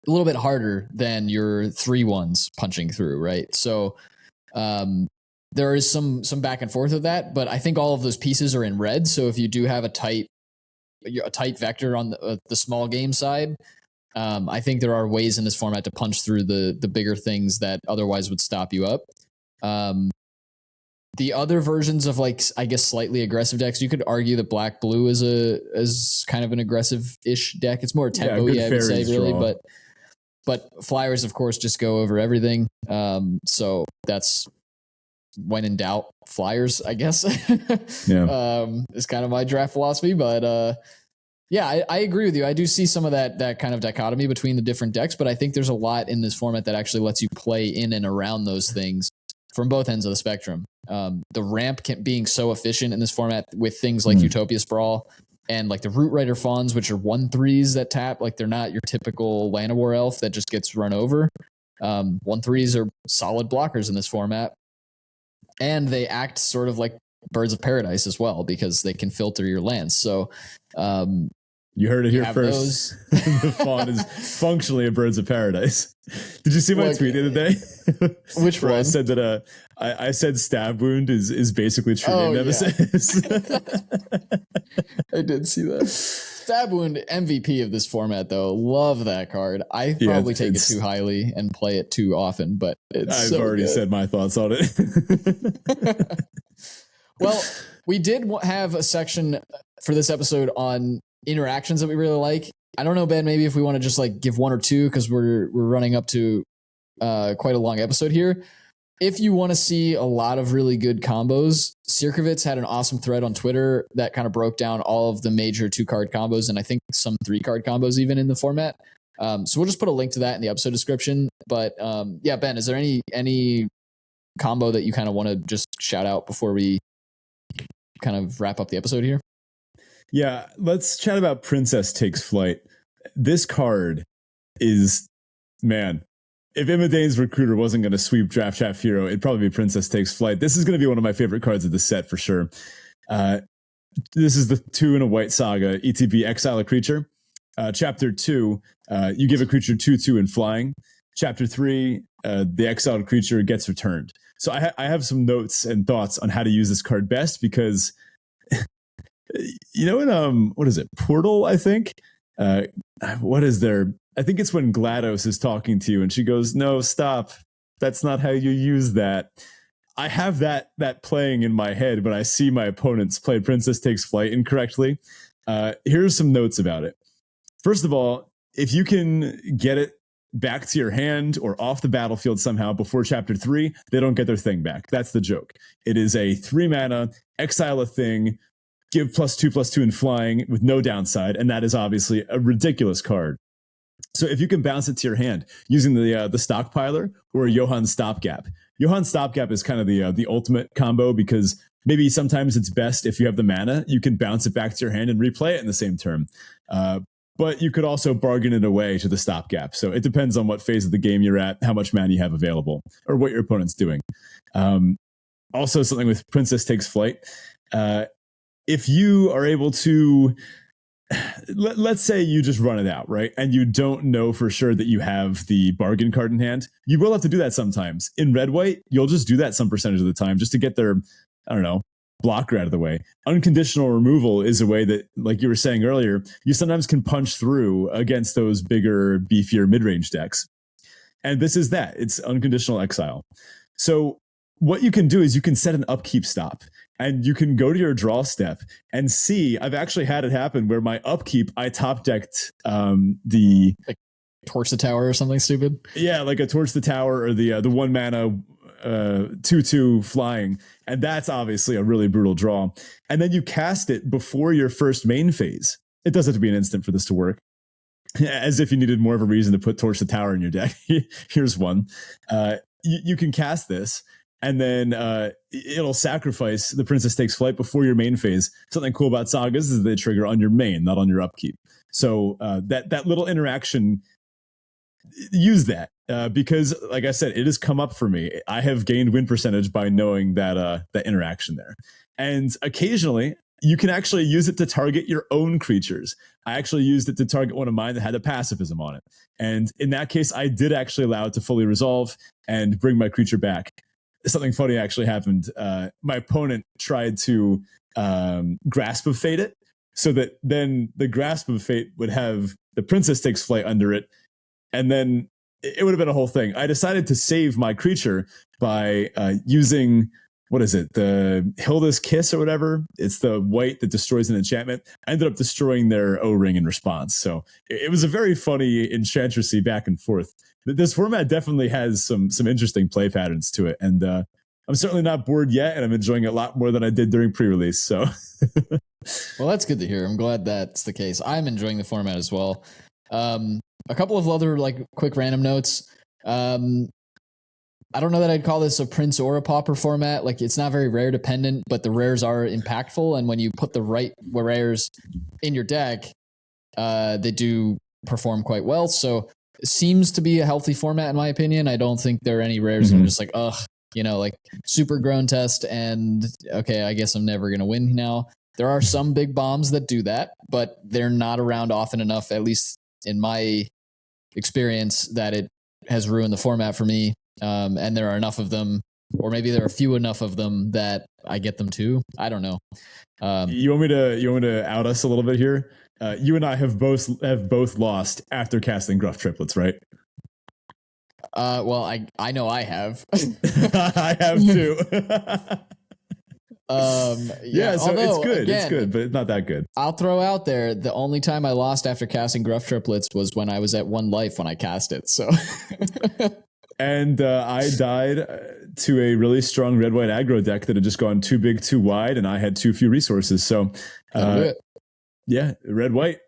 a little bit harder than your 3/1s punching through, right? So there is some back and forth of that, but I think all of those pieces are in red. So if you do have a tight vector on the small game side, I think there are ways in this format to punch through the bigger things that otherwise would stop you up. The other versions of like, I guess, slightly aggressive decks, you could argue that black blue is kind of an aggressive-ish deck. It's more tempo-y, I would say, really, but flyers, of course, just go over everything. So that's when in doubt, flyers, I guess. Yeah. Is kind of my draft philosophy, but yeah, I agree with you. I do see some of that kind of dichotomy between the different decks, but I think there's a lot in this format that actually lets you play in and around those things from both ends of the spectrum. The ramp being so efficient in this format with things like Utopia Sprawl and like the Root Rider Fawns, which are 1/3s that tap, like they're not your typical Llanowar elf that just gets run over. 1/3s are solid blockers in this format. and they act sort of like birds of paradise as well because they can filter your lands. So you heard it here first. The fawn is functionally a birds of paradise. Did you see my tweet the other day? Which one? I said that I said stab wound is basically true name nemesis. I did see that. Stab wound MVP of this format though. Love that card. I probably take it too highly and play it too often, but I've already said my thoughts on it. Well, we did have a section for this episode on interactions that we really like. I don't know, Ben, maybe if we want to just like give one or two because we're running up to quite a long episode here. If you want to see a lot of really good combos, Sirkovitz had an awesome thread on Twitter that kind of broke down all of the major 2-card combos and I think some 3-card combos even in the format. So we'll just put a link to that in the episode description. But yeah, Ben, is there any combo that you kind of want to just shout out before we kind of wrap up the episode here? Yeah, let's chat about Princess Takes Flight. This card is, man, if Imidane's Recruiter wasn't going to sweep Draft Chaff Hero, it'd probably be Princess Takes Flight. This is going to be one of my favorite cards of the set for sure. This is the 2 in a white saga, ETB Exile a Creature. Chapter 2, you give a creature 2/2 in flying. Chapter 3, the exiled creature gets returned. So I have some notes and thoughts on how to use this card best because, you know, in what is it, Portal? I think. What is there? I think it's when GLaDOS is talking to you and she goes, "No, stop. That's not how you use that." I have that playing in my head when I see my opponents play Princess Takes Flight incorrectly. Here's some notes about it. First of all, if you can get it back to your hand or off the battlefield somehow before chapter 3, they don't get their thing back. That's the joke. It is a 3 mana, exile a thing, give +2/+2 in flying with no downside, and that is obviously a ridiculous card. So if you can bounce it to your hand using the Stockpiler or a Johann Stopgap. Johann Stopgap is kind of the ultimate combo because maybe sometimes it's best if you have the mana, you can bounce it back to your hand and replay it in the same turn. But you could also bargain it away to the stopgap. So it depends on what phase of the game you're at, how much mana you have available, or what your opponent's doing. Also, something with Princess Takes Flight. If you are able to, let's say you just run it out, right? And you don't know for sure that you have the bargain card in hand. You will have to do that sometimes. In red-white, you'll just do that some percentage of the time just to get their, I don't know, blocker out of the way. Unconditional removal is a way that, like you were saying earlier, you sometimes can punch through against those bigger, beefier mid-range decks. And this is that. It's unconditional exile. So what you can do is you can set an upkeep stop and you can go to your draw step and see, I've actually had it happen where my upkeep, I top decked the... Like Torch the Tower or something stupid? Yeah, like a Torch the Tower or the 1 mana 2/2 flying, and that's obviously a really brutal draw. And then you cast it before your first main phase. It does have to be an instant for this to work. As if you needed more of a reason to put Torch the Tower in your deck. Here's one. You can cast this, and then it'll sacrifice the Princess Takes Flight before your main phase. Something cool about sagas is they trigger on your main, not on your upkeep. So that little interaction, use that. Because, like I said, it has come up for me. I have gained win percentage by knowing that interaction there. And occasionally, you can actually use it to target your own creatures. I actually used it to target one of mine that had a pacifism on it. And in that case, I did actually allow it to fully resolve and bring my creature back. Something funny actually happened. My opponent tried to Grasp of Fate it, so that then the Grasp of Fate would have the Princess Takes Flight under it, and then it would have been a whole thing. I decided to save my creature by using, what is it, the Hilda's Kiss or whatever. It's the white that destroys an enchantment. I ended up destroying their O-ring in response. So it was a very funny enchantressy back and forth. This format definitely has some interesting play patterns to it. And I'm certainly not bored yet, and I'm enjoying it a lot more than I did during pre-release. So, well, that's good to hear. I'm glad that's the case. I'm enjoying the format as well. A couple of other like quick random notes. I don't know that I'd call this a Prince or a Pauper format. Like, it's not very rare dependent, but the rares are impactful. And when you put the right rares in your deck, they do perform quite well. So it seems to be a healthy format in my opinion. I don't think there are any rares that are just like, ugh, like super grown test. And okay, I guess I'm never going to win now. There are some big bombs that do that, but they're not around often enough, at least in my experience, that it has ruined the format for me. And there are enough of them, or maybe there are few enough of them that I get them too. I don't know. You want me to out us a little bit here? You and I have both lost after casting gruff triplets, right? Well, I know I have. I have too. Yeah, so although, it's good. Again, it's good, but it's not that good. I'll throw out there, the only time I lost after casting gruff triplets was when I was at 1 life when I cast it. So, and I died to a really strong red white aggro deck that had just gone too big, too wide, and I had too few resources. So, yeah, red white.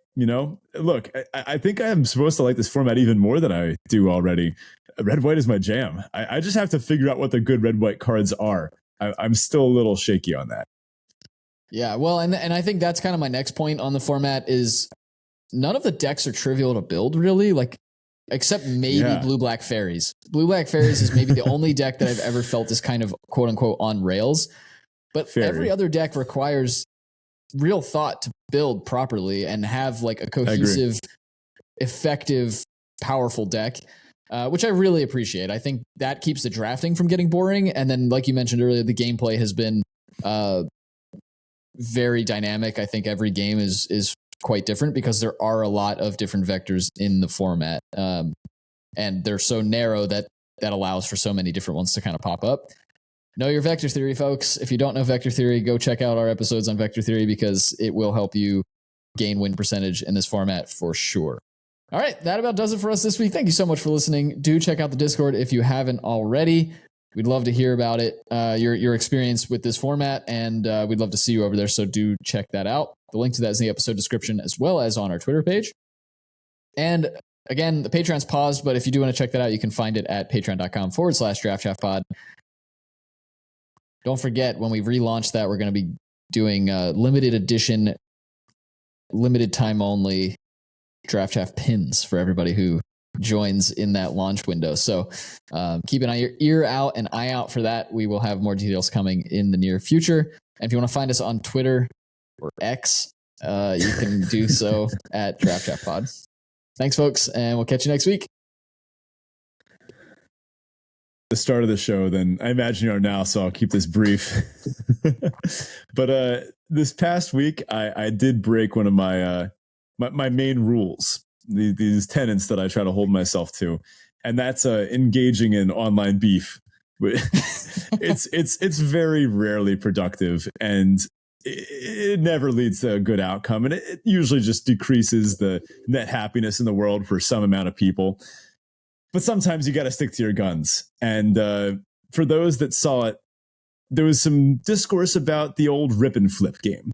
Look, I think I am supposed to like this format even more than I do already. Red white is my jam. I just have to figure out what the good red white cards are. I'm still a little shaky on that. Yeah, well, and I think that's kind of my next point on the format is none of the decks are trivial to build, really, except maybe Blue-Black Fairies. Blue-Black Fairies is maybe the only deck that I've ever felt is kind of quote-unquote on rails. But every other deck requires real thought to build properly and have like a cohesive, effective, powerful deck. Which I really appreciate. I think that keeps the drafting from getting boring. And then, like you mentioned earlier, the gameplay has been very dynamic. I think every game is quite different because there are a lot of different vectors in the format. And they're so narrow that allows for so many different ones to kind of pop up. Know your vector theory, folks. If you don't know vector theory, go check out our episodes on vector theory because it will help you gain win percentage in this format for sure. All right, that about does it for us this week. Thank you so much for listening. Do check out the Discord if you haven't already. We'd love to hear about it, your experience with this format, and we'd love to see you over there, so do check that out. The link to that is in the episode description as well as on our Twitter page. And again, the Patreon's paused, but if you do want to check that out, you can find it at patreon.com/DraftChaffPod. Don't forget, when we relaunch that, we're going to be doing limited edition, limited time only Draft Chaff pins for everybody who joins in that launch window. So keep an ear out and eye out for that. We will have more details coming in the near future. And if you want to find us on Twitter or X, you can do so at Draft Chaff Pod. Thanks, folks, and we'll catch you next week. The start of the show, then I imagine you are now, so I'll keep this brief. But this past week, I did break one of my main rules, these tenets that I try to hold myself to, and that's engaging in online beef. It's very rarely productive, and it never leads to a good outcome, and it usually just decreases the net happiness in the world for some amount of people. But sometimes you got to stick to your guns. And for those that saw it, there was some discourse about the old rip and flip game,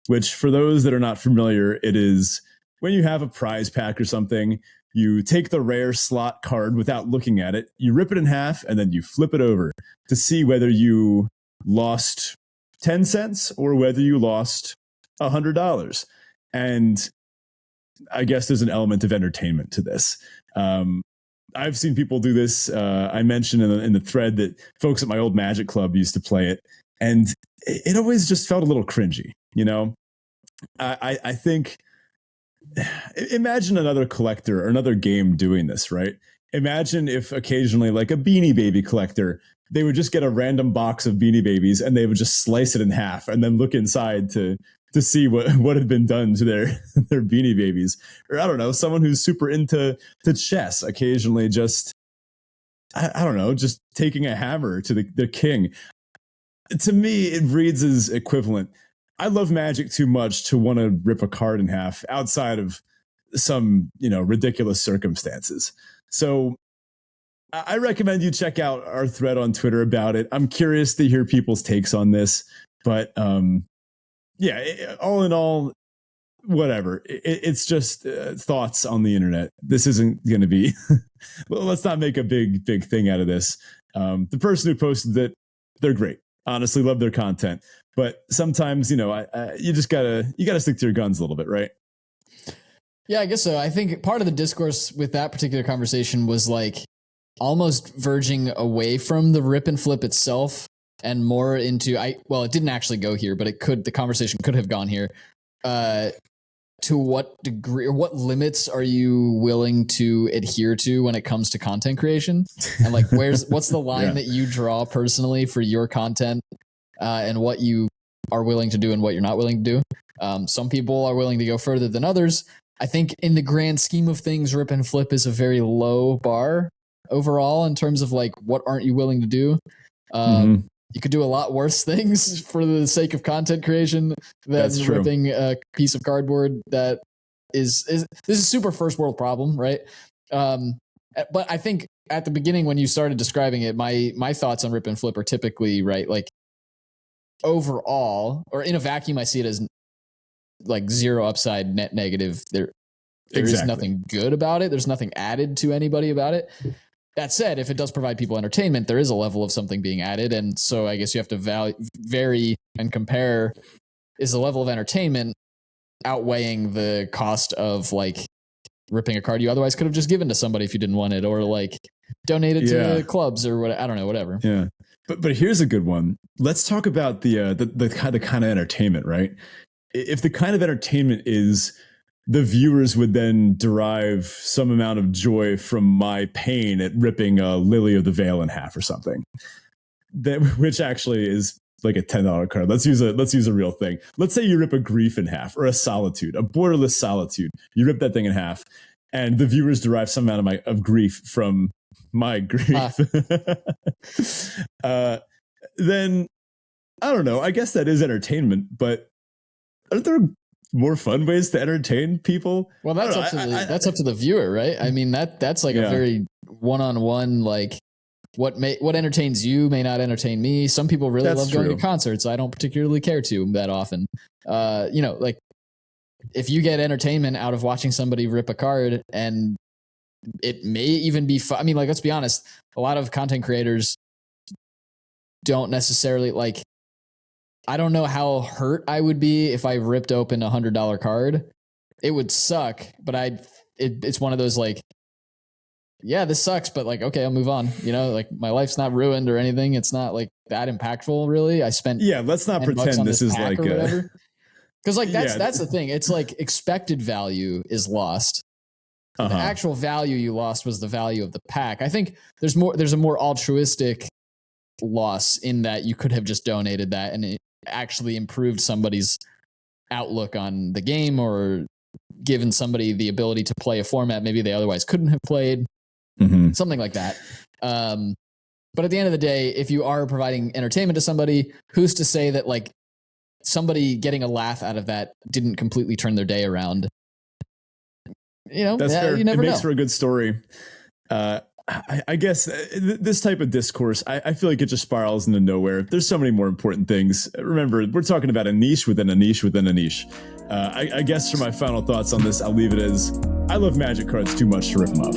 which for those that are not familiar, it is when you have a prize pack or something, you take the rare slot card without looking at it, you rip it in half, and then you flip it over to see whether you lost 10 cents or whether you lost $100. And I guess there's an element of entertainment to this. I've seen people do this. I mentioned in the thread that folks at my old Magic Club used to play it, and it always just felt a little cringy. I think, imagine another collector or another game doing this, right? Imagine if occasionally, like a Beanie Baby collector, they would just get a random box of Beanie Babies and they would just slice it in half and then look inside to see what had been done to their Beanie Babies. Or I don't know, someone who's super into chess, occasionally just, I don't know, just taking a hammer to the king. To me, it reads as equivalent. I love Magic too much to want to rip a card in half outside of some, ridiculous circumstances. So I recommend you check out our thread on Twitter about it. I'm curious to hear people's takes on this, but yeah, all in all, whatever. It's just thoughts on the internet. This isn't going to be, well, let's not make a big thing out of this. The person who posted it, they're great. Honestly, love their content. But sometimes, you just gotta stick to your guns a little bit, right? Yeah, I guess so. I think part of the discourse with that particular conversation was like, almost verging away from the rip and flip itself and more into it didn't actually go here, but the conversation could have gone here. To what degree or what limits are you willing to adhere to when it comes to content creation? And like, what's the line that you draw personally for your content, and what you are willing to do and what you're not willing to do? Some people are willing to go further than others. I think in the grand scheme of things, rip and flip is a very low bar overall in terms of like, what aren't you willing to do? You could do a lot worse things for the sake of content creation than ripping a piece of cardboard. That this is a super first world problem, right? But I think at the beginning when you started describing it, my thoughts on rip and flip are typically right. Like overall, or in a vacuum, I see it as like zero upside, net negative. There is nothing good about it. There's nothing added to anybody about it. That said, if it does provide people entertainment, there is a level of something being added. And so I guess you have to vary and compare, is the level of entertainment outweighing the cost of like ripping a card you otherwise could have just given to somebody if you didn't want it, or like donated to clubs or what, I don't know, whatever. Yeah. But here's a good one. Let's talk about the kind of entertainment, right? If the kind of entertainment is the viewers would then derive some amount of joy from my pain at ripping a Lily of the Veil in half or something, which actually is like a $10 card. Let's use a real thing. Let's say you rip a Grief in half, or a Solitude, a borderless Solitude. You rip that thing in half, and the viewers derive some amount of grief from my grief. Then I don't know. I guess that is entertainment, but aren't there more fun ways to entertain people? Well, that's up to the viewer, right? I mean, that's like a very one-on-one, like what entertains you may not entertain me. Some people really love going to concerts. I don't particularly care to that often. Like if you get entertainment out of watching somebody rip a card, and it may even be fun. I mean, like, let's be honest, a lot of content creators don't necessarily like, I don't know how hurt I would be if I ripped open $100 card. It would suck, but it's one of those like, yeah, this sucks, but like, okay, I'll move on. You know, like my life's not ruined or anything. It's not like that impactful, really. I spent let's not pretend this is like whatever. Because like that's the thing. It's like expected value is lost. The actual value you lost was the value of the pack. I think there's a more altruistic loss in that you could have just donated that and it actually improved somebody's outlook on the game, or given somebody the ability to play a format maybe they otherwise couldn't have played, something like that. But at the end of the day, if you are providing entertainment to somebody, who's to say that like somebody getting a laugh out of that didn't completely turn their day around? You know, that's fair. You never it makes know. for a good story. I guess this type of discourse, I feel like it just spirals into nowhere. There's so many more important things. Remember, we're talking about a niche within a niche within a niche. I guess for my final thoughts on this, I'll leave it as I love Magic cards too much to rip them up.